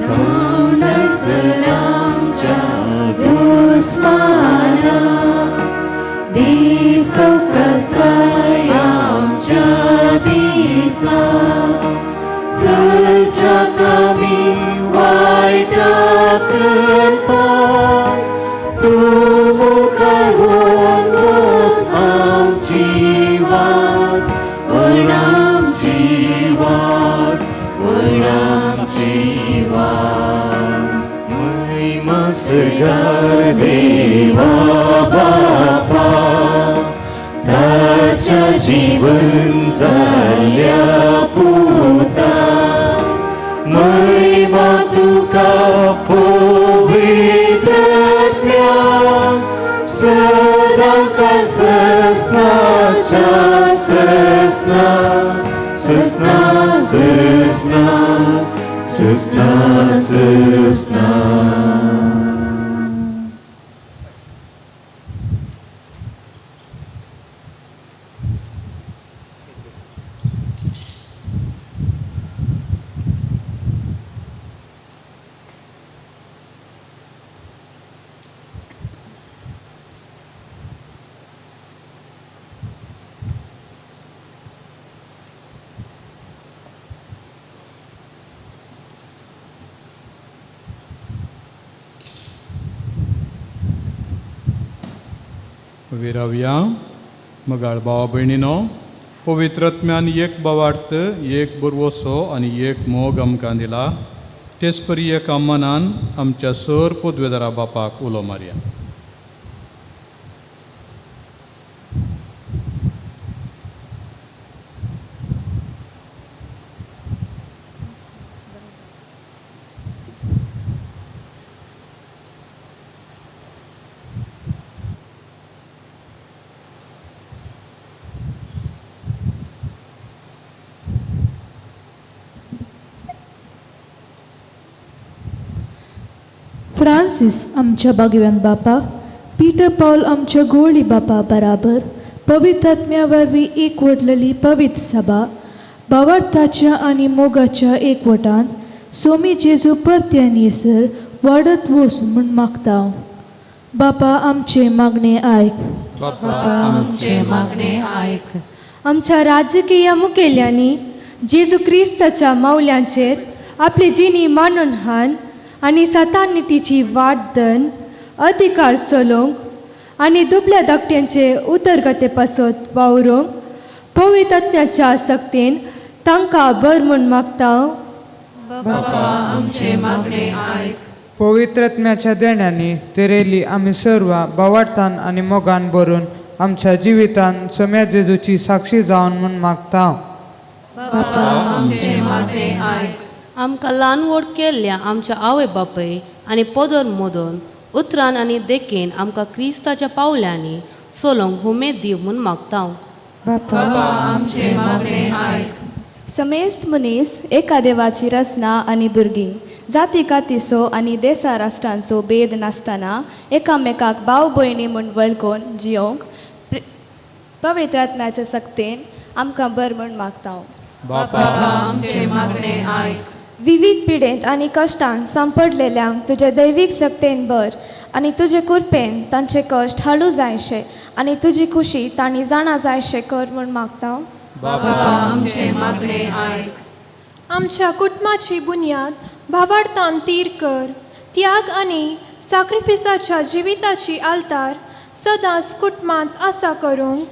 Speaker 1: Doamne, săramcea dușmana, Disau căsai amcea disa, Sălcea kami waida kenpan, Tumu karwan was amciwan, Wenam ciwan, wenam ciwan. Mai masegar Deva Bapa, Taca जीवन झाल्या पुता, महिमा तुका पवित्रत्म्या, सदा सस्नाच्या सस्ना, सस्ना सस्ना, सस्ना सस्ना.
Speaker 3: विरावया मगाळ भावा भयणीनो, पवित्रत्म्यान एक बावार्थ, एक बुरवोसो आनी एक मोग आमकां दिला. तेच परी एका मनान आमच्या सर पदवेदारा बापाक उलो मारया.
Speaker 10: फ्रांसिस आमच्या भाग्यवान बापा, पीटर पौल आमच्या गोळी बापा बराबर, पवित्रात्म्या वरवीं एकवटलेली पवित्र सभा, भावार्थाच्या आनी मोगाच्या एकवटान सोमी जेजू परत्यान येसर वाडत वचूं म्हूण मागता. बापा आमचे मागणे आयक.
Speaker 4: बापा आमचे मागणे आयक.
Speaker 7: आमच्या राजकीय मुखेल्यांनी जेजू क्रिस्ताच्या मावल्यांचेर आपली जिणी मानून हान आनी सातानिटीची वाडदन अधिकार चलोवंक आनी दुबल्या धाकट्यांचे उदरगते पासत वावरूंक पवित्रात्म्याच्या सक्तीन तांकां बर म्हूण मागता.
Speaker 4: बापा आमचे मागणे आयक.
Speaker 11: पवित्रात्म्याच्या देण्यानी तेरेली आमी सर्व भावार्थान आनी मोगान भरून आमच्या जिवितान सोम्या जेजूची साक्षी जावन म्हूण मागता.
Speaker 4: बापा आमचे मागणे आयक.
Speaker 12: आमकां ल्हान व्हड केल्ल्या आमच्या आवय बापय आनी पदर मोदोन उतरान आनी देखेन आमकां क्रिस्ताच्या पावल्यांनी सोलोंक उमेद दिव म्हूण मागता.
Speaker 4: बापा आमचे मागणे आयक.
Speaker 5: समेस्त मनीस एका देवाची रचना आनी भुरगीं जाती कातीचो आनी देसा राष्ट्रांचो भेद नासतना एकामेकाक भाव भयणी म्हूण वळखून जियोंक पवित्रात्म्याच्या सक्तीन आमकां बर म्हूण मागता.
Speaker 4: बापा आमचे मागणे आयक.
Speaker 8: विविध पिडेंत आनी कश्टांत सांपडलेल्यांक तुजे दैवीक सक्तेन बर आनी तुजे कृपेन तांचे कश्ट हाडूं जायशे आनी तुजी खुशी तांणी जाणा जायशे कर म्हूण मागता.
Speaker 4: बापा आमचे मागणे आयक.
Speaker 13: आमच्या कुटुंबाची बुन्याद भावार्थान तीर कर. त्याग आनी सॅक्रिफिसाच्या जिविताची आलतार सदांच कुटुंबांत आसा करूंक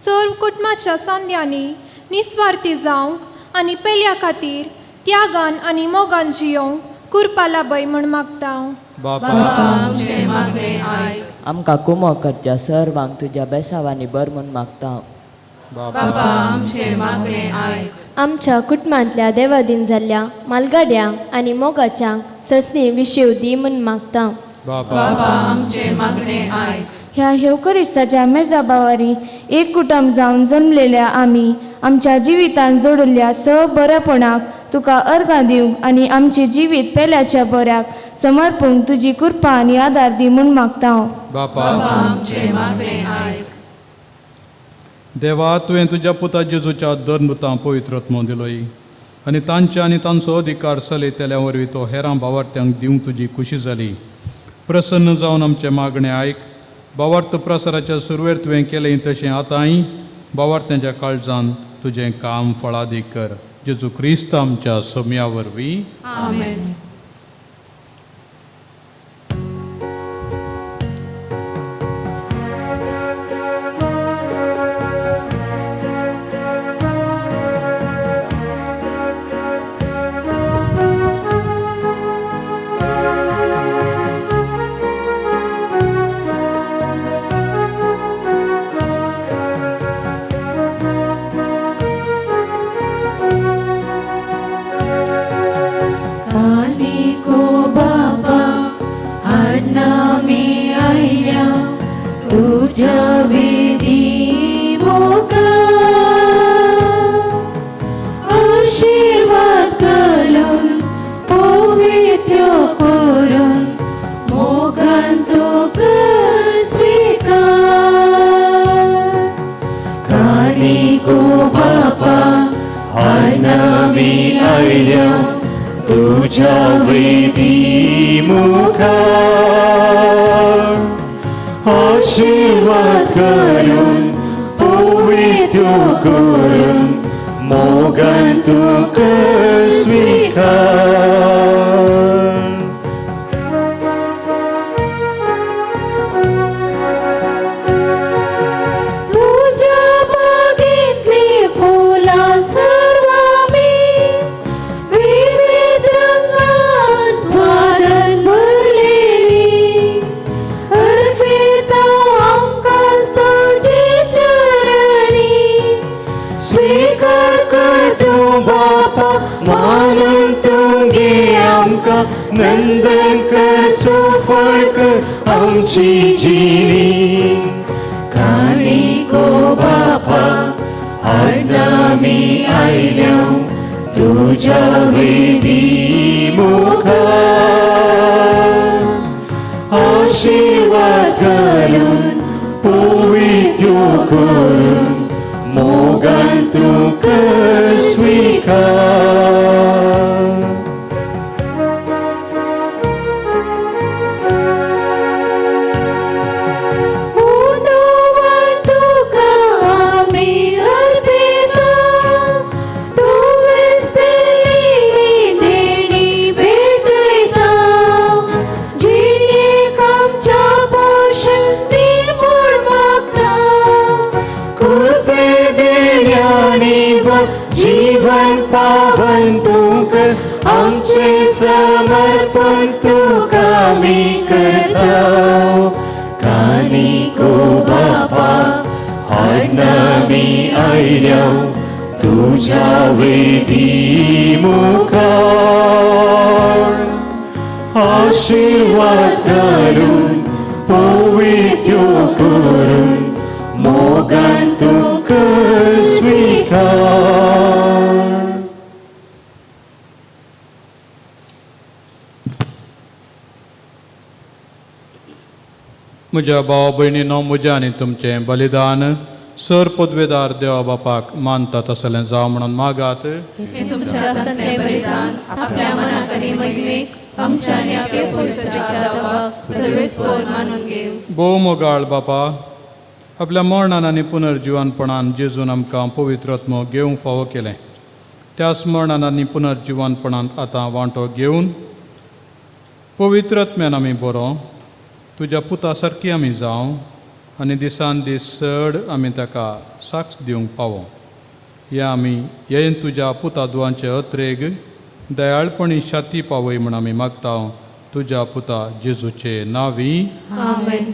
Speaker 13: सर्व कुटुंबाच्या सांद्यांनी निस्वार्थी जावंक आनी पेल्या खातीर त्यागान आनी मोगान जियोंक कुरपा लाभय म्हूण मागता.
Speaker 4: बापा आमचे मागणे आयक.
Speaker 14: आमकां कुमो करच्या सर्वांक तुज्या बेसावांनी बर म्हूण मागता.
Speaker 4: बापा आमचे मागणे आयक.
Speaker 5: आमच्या कुटुंबांतल्या देवादीन जाल्ल्या मालगाड्यांक आनी मोगाच्यांक ससनी विशीव दी म्हूण मागता.
Speaker 3: बापा
Speaker 4: आमचे मागणे आयक.
Speaker 7: ह्या हेवकरिस्ताच्या मेजाबावारी एक कुटुंब जावन जल्मलेल्या आमी आमच्या जिवितान जोडिल्ल्या बरेपणाक तुका अर्गां दिवंक आनी आमचे जिवीत पेल्याच्या बऱ्याक समर्पूंक तुजी कृपा आनी आदार दी म्हूण मागता हांव.
Speaker 3: बापा
Speaker 4: आमचे मागणे आयक.
Speaker 3: देवा तुवें तुज्या पुता जेजूच्या धर्मतां पवित्रत्म दिलोय आनी तांचे आनी तांचो अधिकार चलयतल्या वरवीं तो हेरां भावार्थ्यांक दिवंक तुजी खुशी जाली. प्रसन्न जावन आमचे मागणें आयक. भावार्थ प्रसाराच्या सुरवेर तुवें केलें तशें आतांय भावार्थ्यांच्या काळजान तुजें काम फळादीक कर. जेजू क्रिस्त आमच्या सोम्या वरवीं.
Speaker 4: आमेन.
Speaker 1: तुझ्या वेदी मुखार आशीर्वाद करून पवित्र करून मोगान तुका स्वीकार. नंदन कर सुफळ कर आमची जिणी काणी गो बापा हाडनामी आयल्या तुझ्या वेदी मुखार आशीर्वाद घालून पवित्र करून मोगान तुका स्वीकार. जीवन पावन तुका आमचे समर्पण तुका मी करता. कानी गो बापा हाडनामी आयल्या तुझ्या वेदी मुखार आशीर्वाद घालून पवित्र करून मोगान तुका स्वीकार.
Speaker 3: म्हज्या भाव भयणीनो म्हजें आनी तुमचें बलिदान सर पदवेदार देवा बापाक मानता तसलें जावं म्हणून मागात.
Speaker 4: हे तुमच्या हातांतलें बलिदान आपल्या मनाक आनी महिमेक आमच्या आनी आपल्या पुरुषाच्या दावाक सर्वेस्पर मानून घेव.
Speaker 3: भोव मोगाळ बापा आपल्या मरणान आनी पुनर्जिवानपणान जेजून आमकां पवित्रत्म घेवंक फावो केलें. त्या स्मरणान आनी पुनर्जिवानपणांत आतां वांटो घेवन पवित्रत्म्यान आमी बरो तुज्या पुता सारकी आमी जावं आनी दिसान दीस चड आमी ताका साक्ष दिवंक पावो. हे आमी हे तुज्या पुता दुवांचे अत्रेग दयाळपणी शाती पावय म्हूण आमी मागता तुज्या पुता जेजूचे नांवी.
Speaker 4: आमेन.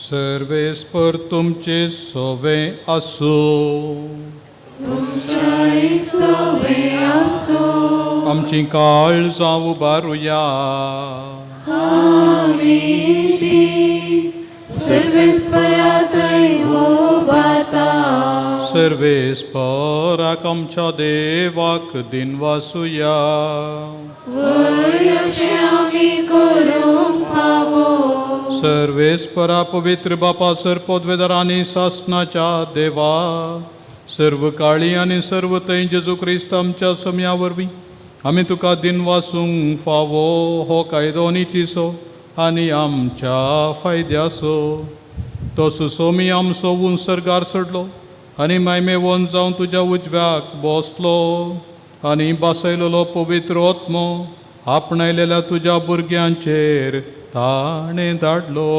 Speaker 3: सर्वेस्पर तुमचे सोवे आसो. आमची काळजां उबारुया. सर्वेस्पराक आमच्या देवाक दिनवासुया. सर्वेस्परा पवित्र बापा सर्पोद्वेदार आनी सासनाच्या देवा, सर्व काळी आनी सर्व थंय जेजू क्रिस्त आमच्या सम्या वरवीं आमी तुका दिनवासूंक फावो हो कायदो नितीचो आनी आमच्या फायद्याचो. तो सुसोमी आमचो उंसरगार चडलो आनी मायमेवोन जावन तुज्या उजव्याक बसलो आनी बसयलेलो पवित्र आत्मो आपणायलेल्या तुज्या भुरग्यांचेर ताणें धाडलो.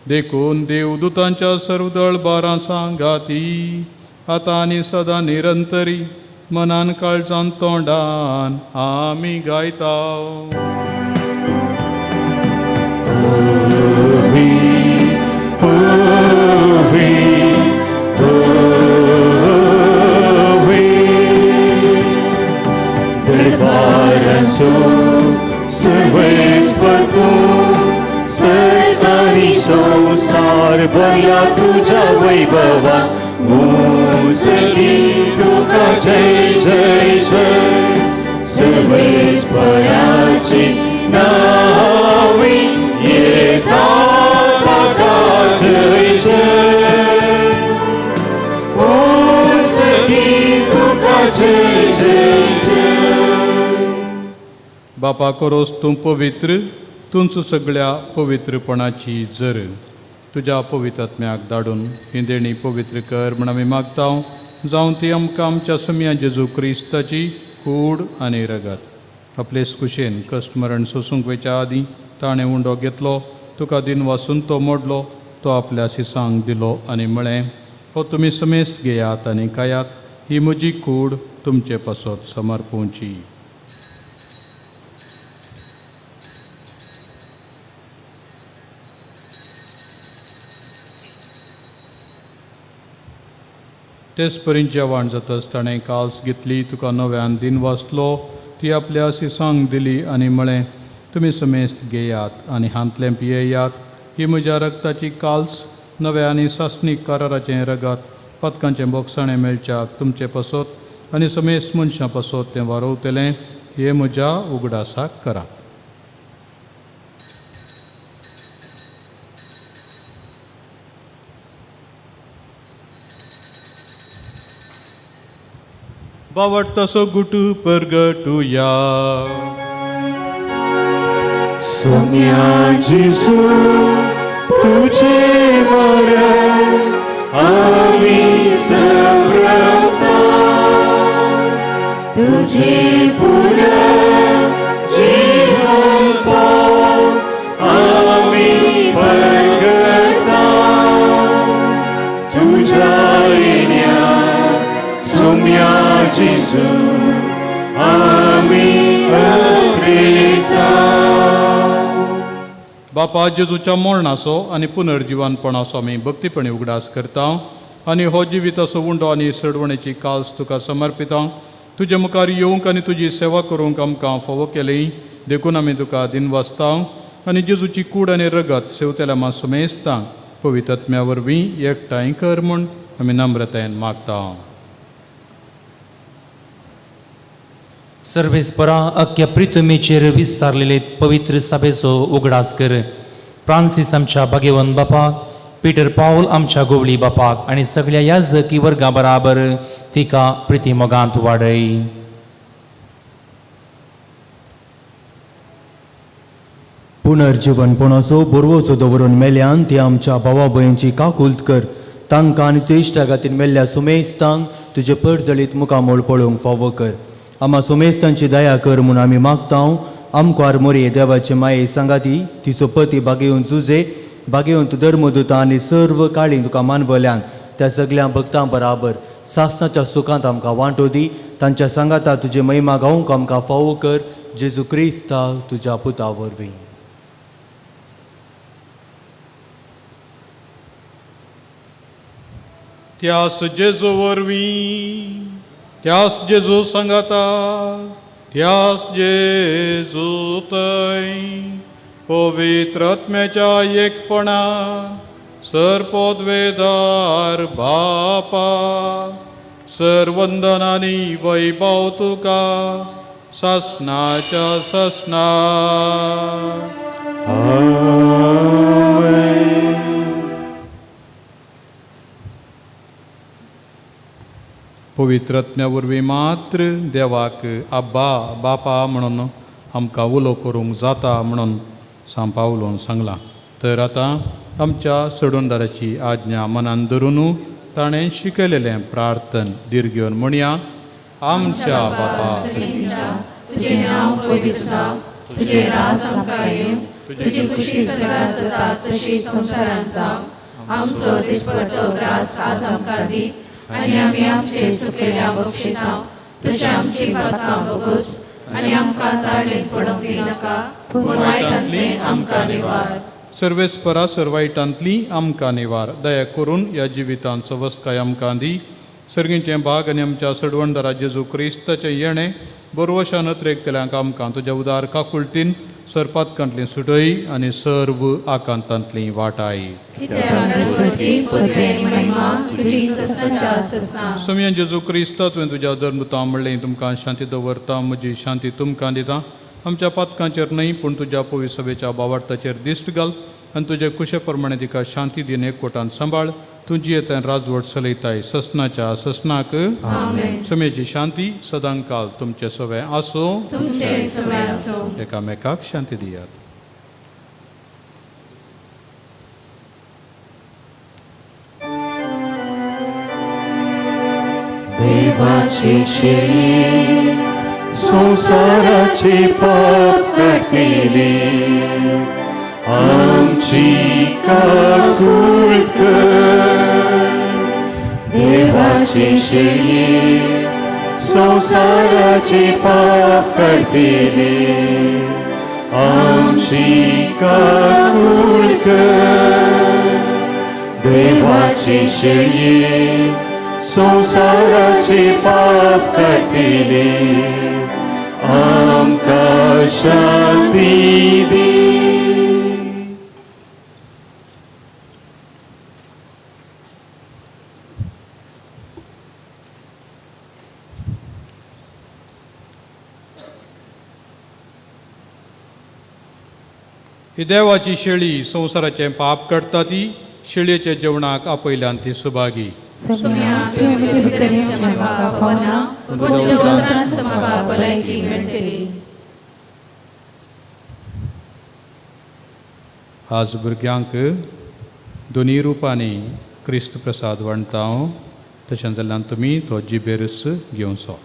Speaker 3: देखून देवदूतांच्या सर्व दळबारां सांगाती आतां आनी सदां निरंतरी मनान काळजान तोंडान आमी गायता.
Speaker 1: सर्वेस्पर तूं सर्वांनी संसार भरला तुझ्या वैभवा. मुसली तुका जय जय जय. सर्वेस्पराची नावी येता ताका जय जय. मुसली तुका जय जय जय.
Speaker 3: बापा कोरोस तूं पवित्र, तुमचो सगळ्या पवित्रपणाची जर तुज्या पवित्रात्म्याक धाडून ही देणी पवित्र कर म्हण आमी मागता. जावं ती आमकां आमच्या सम्या जेजू क्रिस्ताची कूड आनी रगत आपलेच कुशेन कश्ट मरण सोसूंक वयच्या आदीं ताणें उंडो घेतलो, तुका दिन वासून तो मोडलो, तो आपल्या शिसांक दिलो आनी म्हळें, हो तुमी समेस्त घेयात आनी खायात, ही म्हजी कूड तुमचे पासत समर्पूंची. तेच पर्यंत जेवण जाताच ताणें काल्स घेतली, तुका नव्यान दिन वाचलो, ती आपल्या शिसांक दिली आनी म्हळें, तुमी समेस्त घेयात आनी हांतलें पियेयात, ही म्हज्या रगताची काल्स नव्या आनी सासणीक कराराचें रगत पदकांचें बोगसाणें मेळच्याक तुमचे पासत आनी समेस्त मनशां पासत तें वारोवतलें, हे म्हज्या उगडासाक करा. बावडतासो गुटू परगटुया.
Speaker 1: सम्या जेजू तुझे मरण आमी संभ्रमता. तुझे पुनर्जीवन पाव आमी परगटता. तुझ्या येण्याक सम्या जेजू आमी अप्रेता.
Speaker 3: बापा जेजूच्या मरणाचो आनी पुनर्जिवानपणाचो आमी भक्तीपणी उगडास करता आनी हो जिविताचो उंडो आनी सडवणेची काल्स तुका समर्पिता. तुजे मुखार येवंक आनी तुजी सेवा करूंक आमकां फावो केली, देखून आमी तुका दिनवासता आनी जेजूची कूड आनी रगत सेवतेल्या मा समेस्तांक पवित्र आत्म्या वरवीं एकठांय कर म्हूण आमी नम्रतायेन मागता.
Speaker 14: सर्वेस्परा अख्ख्या प्रितमेचेर विस्तारलेले पवित्र सभेचो उगडास कर. फ्रांसीस आमच्या भाग्यवन बापाक, पीटर पाऊल आमच्या गोवळी बापाक आनी सगळ्या याजकी वर्गा बराबर तिका प्रितीमोगांत वाडय.
Speaker 9: पुनर्जीवनपणाचो बरवोचो दवरून मेल्यान ती आमच्या भावा भयणीची काकुल्त कर. तांकां आनी तुज्या इश्टा खातीर मेल्ल्या सुमेस्तांक तुजे परजळीत मुखामोळ पळोवंक फावो कर. आम्हा सुमेस्तांची दया कर म्हूण आमी मागता. आमकां मोरये देवाचे माये सांगाती, तिचो पती भाग्यवन जुजे, भाग्यवन तूं धर्मदूता आनी सर्व काळी तुका मानवल्यान त्या सगळ्या भक्तां बराबर सासणाच्या सुखांत आमकां वांटो दी. तांच्या सांगाता तुजे महिमा गावंक आमकां फावो कर. जेजू क्रिस्ता तुज्या पुता वरवीं.
Speaker 3: त्यास जेजू वरवीं त्यास जेजू सांगाता त्यास जेजू थंय पवित्र आत्म्याच्या एकपणा सरपोद्वेदार बापा सर्वंदनानी वैभव तुका ससनाच्या ससना पवित्र आत्म्या वरवीं मात्र देवाक आब्बा बापा म्हणून आमकां उलो करूंक जाता म्हणून सांपावलोवन सांगलां. तर आतां आमच्या सोडूनदाराची आज्ञा मनान धरून ताणें शिकयलेलें प्रार्थन दीर्घ घेवन म्हणया. आमच्या बापा
Speaker 4: तुझे नाव पवित्र जावं, तुझे राज आमकां येवं, तुजी खुशी सदां जाता तशी संवसारांत जावं. आमचो दिसपडटो ग्रास आज आमकां दी आनी आमी आमचे चुकलेल्या बक्षिता तशें आमची पातकां बगोस आनी आमकां ताळेन पडोवंक दिनाका पूण वायटांतलें आमकां निवार.
Speaker 3: सर्वेस्परा सर्वायटांतली आमकां निवार. दया करून ह्या जिवितांचो वस्काय आमकां दी. सर्गींचे भाग आनी आमच्या सडवणदारा जेजू क्रिस्ताचें येणें बरोवशा नत्रेकतल्यांक आमकां तुज्या उदार काकुळटीन सरपातकांतली सुटय आनी सर्व आकांतांतली वाटाय. समयान जेजू क्रिस्ता तुवें तुज्या धर्मता म्हणलें तुमकां शांती दवरता म्हजी शांती तुमकां दिता. आमच्या पातकांचेर न्हय पूण तुज्या पवित्र सभेच्या बावार्थाचेर दिश्ट घाल आनी तुजे कुशे प्रमाणे तिका शांती दिन एकवटान सांबाळ. तुजी येता राजवट चलयताय ससनाच्या ससनाक. समेची शांती सदांकाल तुमचे सवे आसो. एकामेकाक शांती दियात.
Speaker 1: देवाची शेळी संसाराचे पाप काढतेली आमची काकूळट कर. देवाची शेळी संसाराचे पाप काढतेली आमची काकूळट कर. देवाची शेळी संसाराचे पाप काढतेली आमकां शांती दी.
Speaker 3: ही देवाची शेळी संवसाराचें पाप काडटा ती शेळयेच्या जेवणाक आपयल्यान ती सुभागी. आज भुरग्यांक दोनी रुपांनी क्रिस्त प्रसाद वांटता हांव. तशें जाल्यार तुमी तो जिबेरस घेवचो.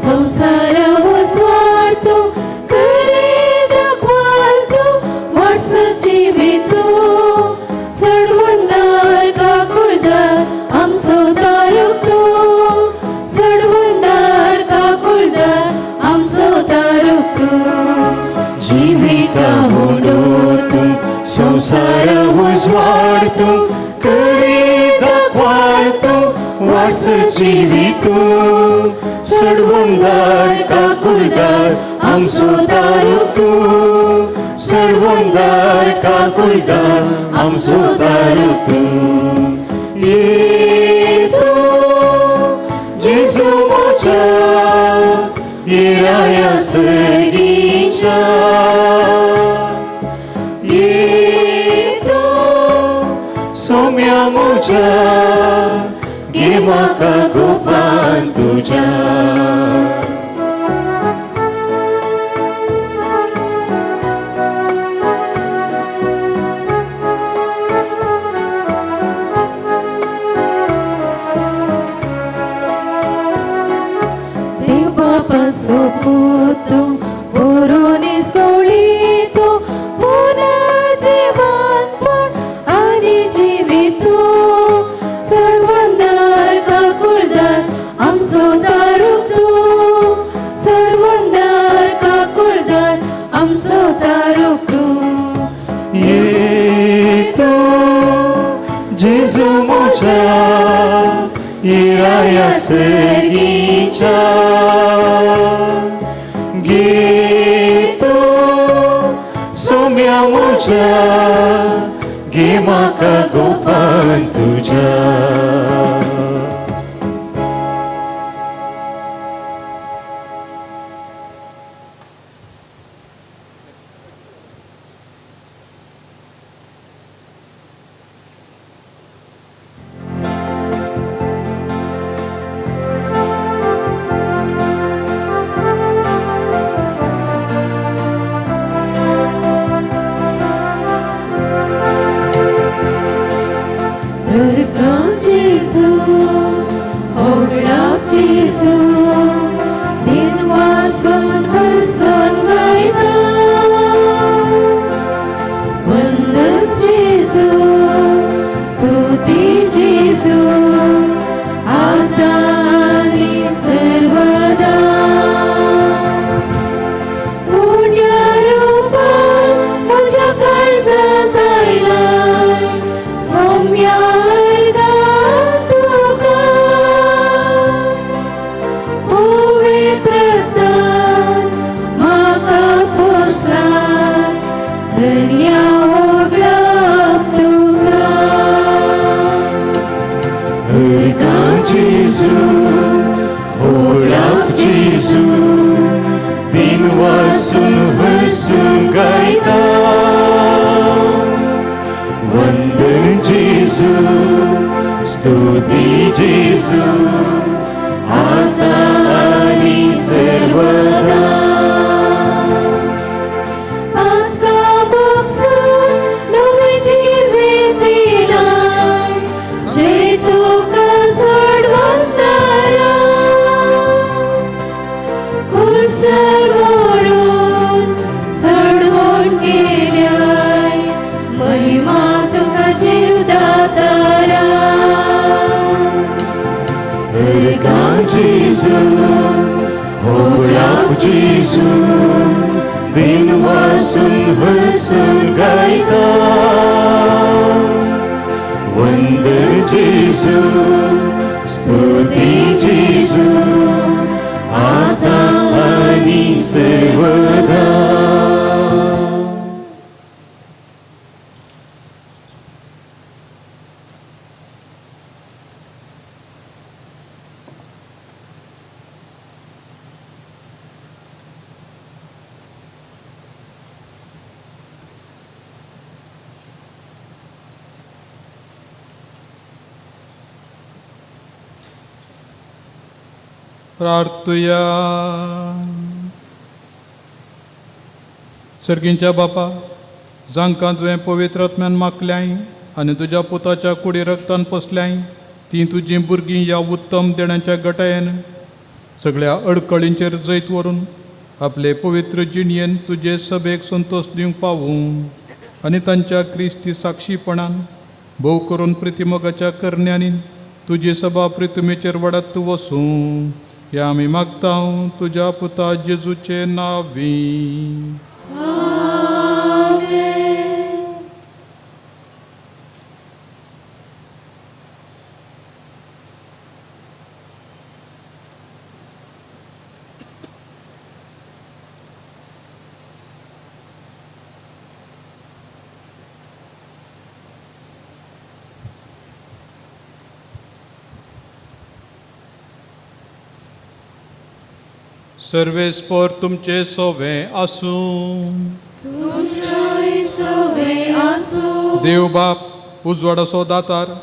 Speaker 4: संसार स्वार्थ करे दाखवाल
Speaker 1: सडवंदार काकुळदार आमचो तारुक तूं सडवंदार काकुळदार आमचो तारुक तूं येतो जेजू मोच्या येराया सर्गीच्या येतो सोम्या मोच्या घे म्हाका गोपान तुज्या
Speaker 4: देव बापा सोपुतो बोरोनीस गोळीतो पुन्हा जीवनपण आणि जिवितो सडवंदार काकुळदार आमचो तारुक तूं सडवंदार काकुळदार आमचो तारुक तूं
Speaker 1: येतो जेजू मोच्या येराया सर्गीच्या घेतो सोम्या मोच्या घे म्हाका गोपान तुज्या
Speaker 4: Jesu, hold up Jesu, din wasun hasun gaita. Vandan Jesu, stuti Jesu, आता आणि सर्वदा. पुण्यरूपा तुझ्या काळजात आयलाय, Soumya
Speaker 1: Jesus, hold up Jesus, din wasun hasun gaita. Vandan Jesus, stuti Jesus, आता आणि सर्वदा.
Speaker 4: आत्का बक्षून नवे जीवित दिलाय, जे तुका सडवंदारा. खुर्सर व्हरून सडवून गेल्याय, महिमा तुका जीवदातारा.
Speaker 1: God Jesus, hold up Jesus, din wasun hasun gaita. Vandan Jesus, stuti Jesus, आता आणि सर्वदा.
Speaker 3: प्रार्थुया. सर्गींच्या बापा, जांकां तुवें पवित्र आत्म्यान मागल्याय आनी तुज्या पुताच्या कुडी रक्तान पोसल्याय, ती तुजीं भुरगीं ह्या उत्तम देण्याच्या गटायेन सगळ्या अडकळींचेर जैत व्हरून आपले पवित्र जिणयेन तुजे सभेक संतोष दिवंक पावूं आनी तांच्या क्रिस्ती साक्षीपणान भोव करून प्रितिमोगाच्या करण्यांनी तुजी सभा प्रितुमेचेर वाडत वसूं. हे आमी मागता तुज्या पुता जेजूचे नांवी. सर्वेस्पर तुमचे सोवे आसूं. देव बाप उजवाडाचो दातार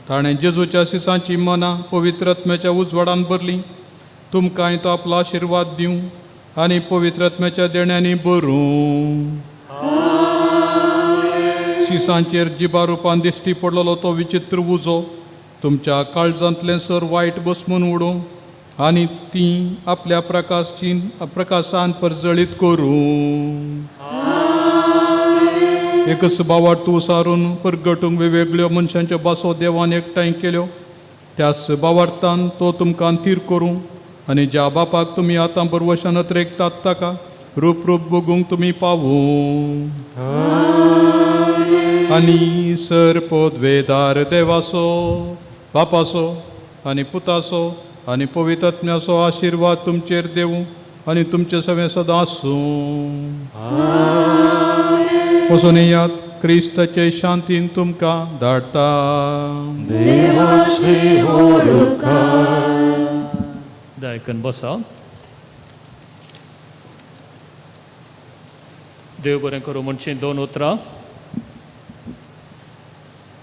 Speaker 3: ताणें जेजूच्या शिसांची मनां पवित्र आत्म्याच्या उजवाडान भरली. तुमकांय तो आपलो आशिर्वाद दिवं आनी पवित्र आत्म्याच्या देण्यांनी भरूं. शिसांचेर जिबा रुपान दिश्टी पडलेलो तो विचित्र उजो तुमच्या काळजांतलें सर वायट बसमून उडोवं आनी ती आपल्या प्रकाशान परजळीत करूं. एकच बावाड तूं सारून परगटूंक वेगवेगळ्यो मनशांच्यो बासो देवान एकठांय केल्यो. त्याच बावार्थान तो तुमकां थीर करूं आनी ज्या बापाक तुमी आतां बरवशानत रेखतात ताका रूप रूप बगूंक तुमी पावूं. आनी सर पोदवेदार देवाचो बापाचो आनी पुताचो आनी पवित्र आत्म्याचो आशिर्वाद तुमचेर देवूं आनी तुमचे सगळें सदां आसूं. वचून येयात, क्रिस्ताचे शांतीन तुमकां धाडटा.
Speaker 2: दायकन बसा. देव बरें करूं म्हणची 2 उतरां.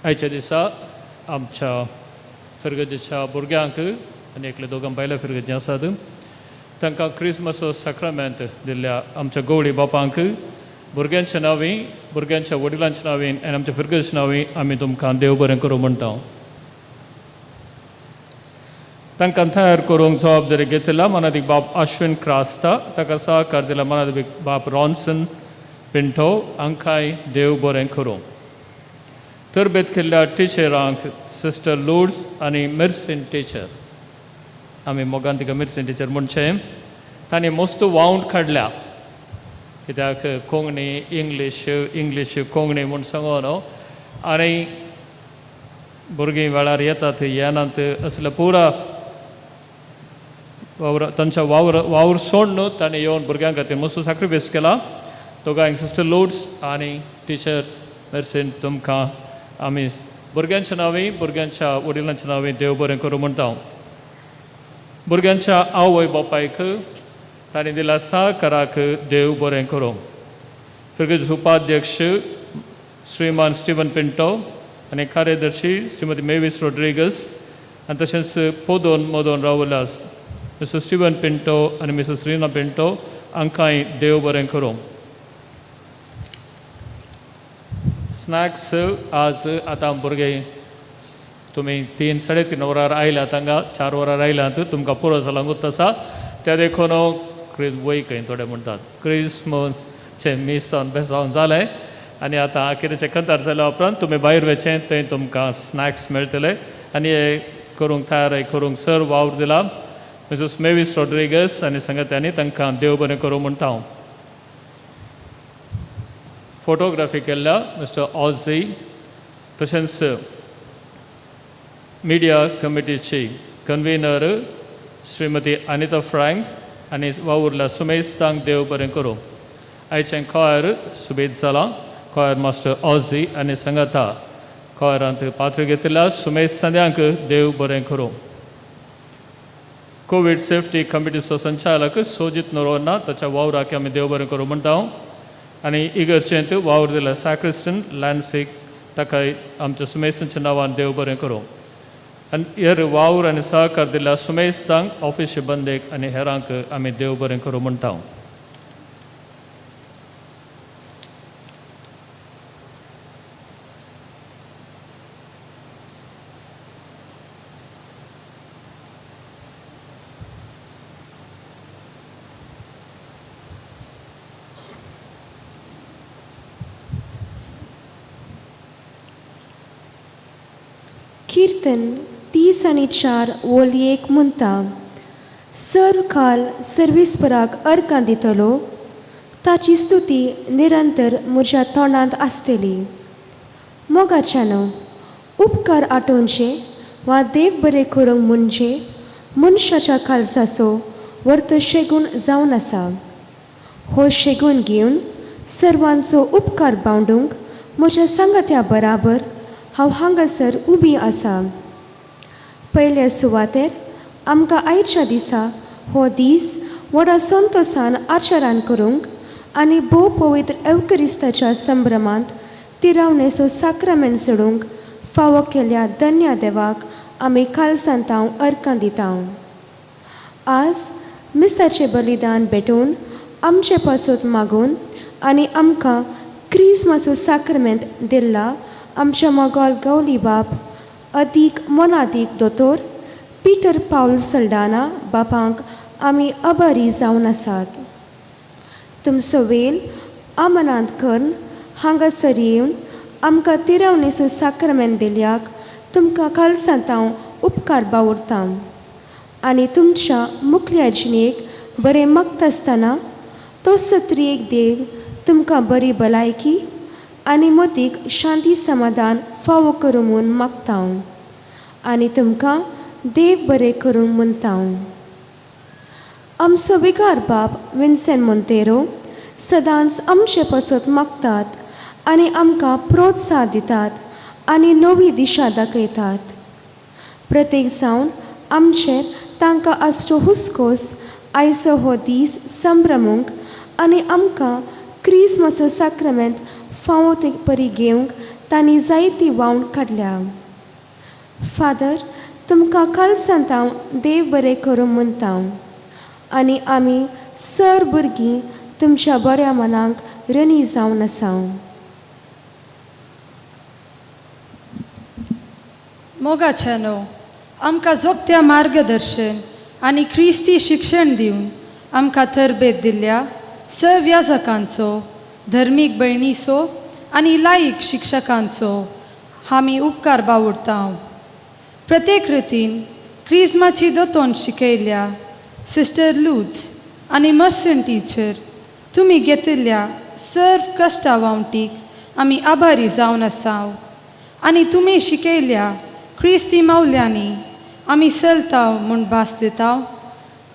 Speaker 2: आयच्या दिसा आमच्या फिरगतीच्या भुरग्यांक आनी एकले दोगां बायल्या फिरगती आसात तांकां क्रिसमसो सॅक्रमेंट दिल्ल्या आमच्या गवळी बापांक भुरग्यांच्या नांवी, भुरग्यांच्या वडिलांच्या नांवीन आनी आमच्या फिरगतीच्या नांवी आमी तुमकां देव बरें करूं म्हणटा. तांकां तयार करूंक जबाबदारी घेतिल्ला मनादीक बाब अश्विन क्रास्ता, ताका सहकार दिला मनादीक बाब रॉन्सन पिंटो हांकांय देव बरें करूं. तरबेत केल्ल्या टिचरांक सिस्टर लुड्स आनी मिर्सिन टिचर, आमी मोगान तिका मिर्सिन टिचर म्हणचे, तांणी मस्त वावंड काडल्या. कित्याक कोंकणी इंग्लीश कोंकणी म्हूण सांगो न्हू. आनी भुरगीं वेळार येतात येनात असले पुरा तांच्या वावर सोड न्हू ताणें येवन भुरग्यां खातीर मस्त सॅक्रिफायस केला. दोगांयक सिस्टर लुड्स आनी टिचर मिर्सिन तुमकां आमी भुरग्यांच्या नांवी, भुरग्यांच्या वडिलांच्या नांवी देव बरें करूं म्हणटा. भुरग्यांच्या आवय बापायक ताणें दिला सहकाराक देव बरें करूं. फिरगतीचे उपाध्यक्ष श्रीमान स्टीवन पिंटो आनी कार्यदर्शी श्रीमती मेविस रोड्रिगस आनी तशेंच पोदोन मोदोन रावला मिस्टर स्टीवन पिंटो आनी मिसेस रीना पिंटो हांकांय देव बरें करूं. स्नॅक्स आज आतां भुरगे तुमी 3-3:30 वरार आयल्यात, हांगा 4 वरार आयल्यात, तुमकां पुरो जालांगूच आसा. त्या देखून वयकय थोडे म्हणटात क्रिसमसचे मीस जावन बेसावन जालें आनी आतां आखिरेचे कंतार जाल्या उपरांत तुमी भायर वचें, थंय तुमकां स्नॅक्स मेळटले. आनी हे करूंक तयार करूंक सर वावर दिला मिसेस मेविस रोड्रिगस आनी संगत्यांनी तांकां देव बरें करूं म्हणटा हांव. फोटोग्राफी केल्ल्या मिस्टर ऑझी, तशेंच मिडिया कमिटीची कन्व्हिनर श्रीमती अनिता फ्रँक आनी वावुरल्या सुमेश तांक देव बरें करूं. आयचें कॉयर सुबेज जालां. कॉयर मास्टर ऑझी आनी संगता कॉयरांत पात्र घेतिल्ल्या सुमेश संद्यांक देव बरें करूं. कोवीड सेफ्टी कमिटीचो संचालक सोजीत नोरोना ताच्या वावराक आमी देव बरें करूं म्हणटा हांव. आनी इगर्जेंत वावर दिल्या सॅक्रिस्टन लॅन्सिक ताकाय आमच्या सुमेशांच्या नांवान देव बरें करूं. आनी हेर वावर आनी सहकार दिल्या सुमेश तांक, ऑफिस सिबंदेक आनी हेरांक आमी देव बरें करूं म्हणटा हांव.
Speaker 8: कीर्तन 30 आनी 4 ओली 1 म्हणटा. सर काल सर्वेस्पराक अर्गां दितलो, ताची स्तुती निरंतर म्हज्या तोंडांत आसतली. मोगाच्यानो उपकार आठोवचे वा देव बरें करूंक म्हणजे मनशाच्या काळजाचो वर्त शेगून जावन आसा. हो शेगून घेवन सर्वांचो उपकार बांडूंक म्हज्या सांगात्या बराबर हांव हांगासर उबी आसा. पयल्या सुवातेर आमकां आयच्या दिसा हो दीस व्हडा संतोषान आचरण करूंक आनी भोव पवित्र एवकरिस्ताच्या संभ्रमांत तिरावणेचो साक्रामेंट सोडूंक फावो केल्या धन्य देवाक आमी कालसांतांव अर्कां दितांव. आज मिसाचें बलिदान भेटून आमचे पासून मागून आनी आमकां क्रिसमसाचो साक्रामेंट दिल्ला आमच्या मोगोल गवली बाब अदीक मोनादीक दोतोर पिटर पाऊल सल्डाना बापांक आमी आभारी जावन आसात. तुमचो वेल आमनांत करून हांगासर येवन आमकां तिरावणेचो साक्रामेंट दिल्याक तुमकां कालसांतांव उपकार बावुरतां आनी तुमच्या मुखल्या जिणेक बरें मागता आसतना तो सत्रियेक देव तुमकां बरी भलायकी आनी मदीक शांती समाधान फावो करूं म्हूण मागतां आनी तुमकां देव बरें करूं म्हणटां. आमचो विकार बाब विन्सेंट मोंतेरो सदांच आमचे पासत मागतात आनी आमकां प्रोत्साह दितात आनी नवी दिशा दाखयतात. प्रत्येक जावन आमचेर तांकां आसच्यो हुस्कोस आयचो हो दीस संभ्रमूंक आनी आमकां क्रिसमसाचो साक्रामेंट फावो ते परी घेवंक तांणी जायती वावण काडल्या. फादर, तुमकां कालसांतांव देव बरें करूं म्हणटां आनी आमी सर भुरगीं तुमच्या बऱ्या मनाक रणी जावन आसा.
Speaker 15: मोगाच्यानो आमकां जोगत्या मार्गदर्शन आनी क्रिस्ती शिक्षण दिवन आमकां तरबेत दिल्ल्या सव्याजकांचो, धर्मीक भयणीचो आनी लायक शिक्षकांचो आमी उपकार बावुरतां. प्रत्येक रितीन क्रिस्माची दोतोन शिकयल्या सिस्टर लूज आनी मर्सन टिचर तुमी घेतिल्ल्या सर्व कश्टा वावटीक आमी आभारी जावन आसा आनी तुमी शिकयल्या क्रिस्ती मौल्यांनी आमी चलताव म्हूण भास दिताव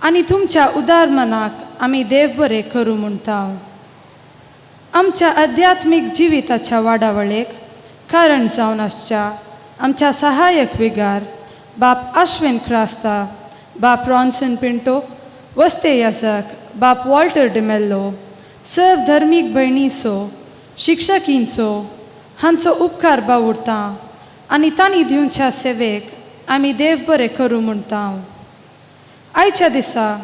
Speaker 15: आनी तुमच्या उदार मनाक आमी देव बरें करूं म्हणटाव. आमच्या आध्यात्मीक जिविताच्या वाडावळेक कारण जावन आसच्या आमच्या सहाय्यक विगार बाप अश्विन क्रास्ता, बाप रॉन्सन पिंटो, वस्ते याजक बाप वॉल्टर डिमेल्लो, सर्व धर्मीक भयणीचो, शिक्षकींचो हांचो उपकार बावुरतां आनी तांणी दिवच्या सेवेक आमी देव बरें करूं म्हणटां. आयच्या दिसा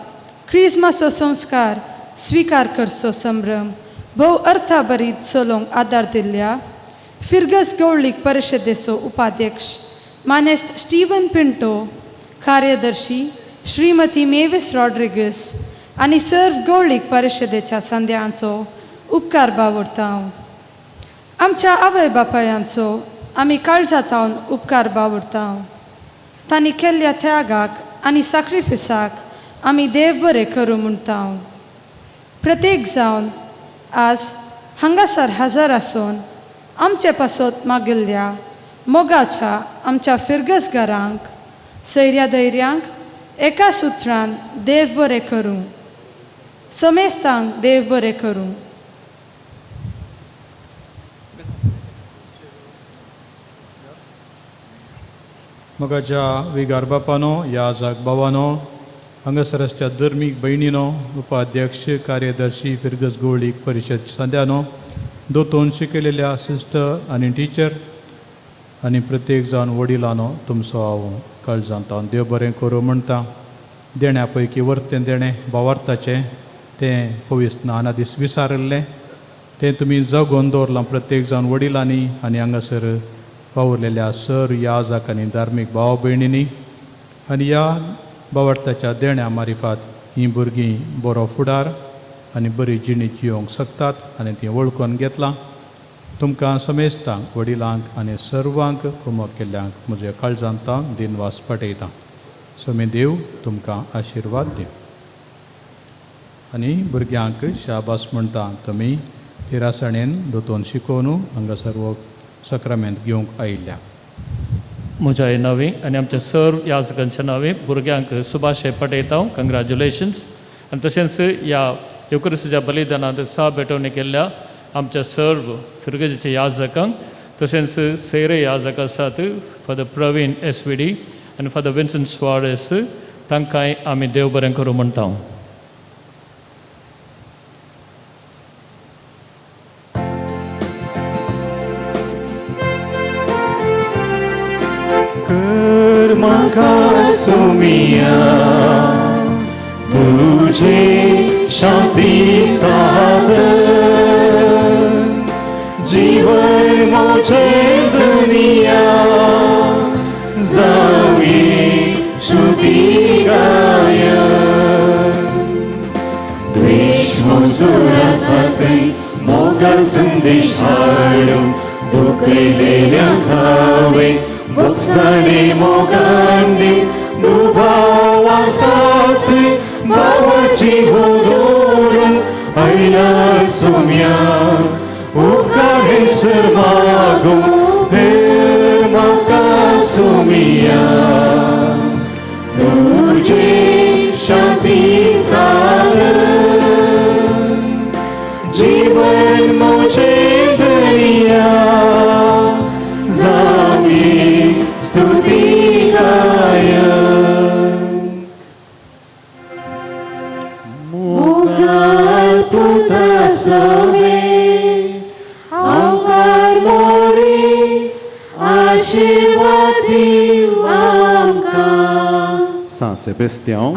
Speaker 15: क्रिसमसाचो संस्कार स्विकार करचो संभ्रम भोव अर्थाभरीत चलोवंक आदार दिल्ल्या फिर्गस गवळीक परिशदेचो उपाध्यक्ष मानेस्त स्टीवन पिंटो, कार्यदर्शी श्रीमती मेविस रॉड्रिगस आनी सर्व गवळीक परिशदेच्या संद्यांचो उपकार बावुरतां. आमच्या आवय बापायांचो आमी काळजातावन उपकार बावुरतां. तांणी केल्ल्या त्यागाक आनी सॅक्रिफिसाक आमी देव बरें करूं म्हणटां. प्रत्येक जावन आज हांगासर हजर आसून आमचे पासत मागिल्ल्या मोगाच्या आमच्या फिर्गस घरांक, सैर्या धैर्यांक एका सुत्रान देव बरें करूं. समेस्तांक देव बरें करूं.
Speaker 3: मोगाच्या विगार बापानो, याजक बाबानो, हांगासर आसच्या धर्मीक भयणीनो, उपाध्यक्ष, कार्यदर्शी फिर्गस गवळीक परिशद संद्यानो, दोतोन शिकयलेल्या सिस्टर आनी टिचर आनी प्रत्येक जावन वडिलांनो तुमचो हांव काळजांतावन देव बरें करूं म्हणटा. देण्या पैकी वर्तें देणें भावार्थाचें तें पवित्र नाना दीस विसारिल्लें तें तुमी जगोवन दवरलां प्रत्येक जावन वडिलांनी आनी हांगासर वावुरलेल्या सर याजक आनी धार्मीक भाव भयणींनी. आनी ह्या भावार्थाच्या देण्या मारिफात हीं भुरगीं बरो फुडार आनी बरी जिणी जियोंक शकतात आनी ती वळखून घेतलां. तुमकां समेस्तांक, वडिलांक आनी सर्वांक कुमक केल्ल्यांक म्हज्या काळजांतां दिनवास पटयतां. सोमी देव तुमकां आशिर्वाद दी. आनी भुरग्यांक शाबास म्हणटा तुमी तिरासणेन दोतोन शिकोवन हांगासर वो सक्रमेंत घेवंक आयिल्ल्या.
Speaker 2: म्हज्या नांवे आनी आमच्या सर्व याजकांच्या नांवे भुरग्यांक सुभाशय पटयता. कंग्रॅच्युलेशन्स. आनी तशेंच ह्या युक्रिस्ताच्या बलिदानांत सा भेटवणी केल्ल्या आमच्या सर्व फिर्गजेच्या याजकांक तशेंच सैरे याजक आसात फादर प्रवीण SVD आनी फादर विन्संट सुवारेस तांकांय आमी देव बरें करूं म्हणटा.
Speaker 1: सुमिया तुझे शांती सादर जीवन मोचे दुनिया जावी श्रुती गाया द्वेष मोसुरा साथै मोगा संदेश हाडून दुखलेल्या घावे बोक्साने मोगांनी दुभावा साथै भावाची होदोरून आयला सोम्या उपकार हेसर मागो हेर म्हाका सोमिया तुझे शांती सादर जीवन मोचे दुनिया जावी स्तुती गाया मोगाल पुता सवे आमकां मोरी आशीर्वाद दिव आमकां San Sebastião,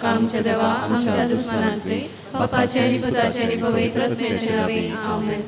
Speaker 4: आमच्या देवा आमच्या दुस्मनांतले बापाचे आणि पुताचे आणि पवित्र आत्म्याचे नावे आमेन.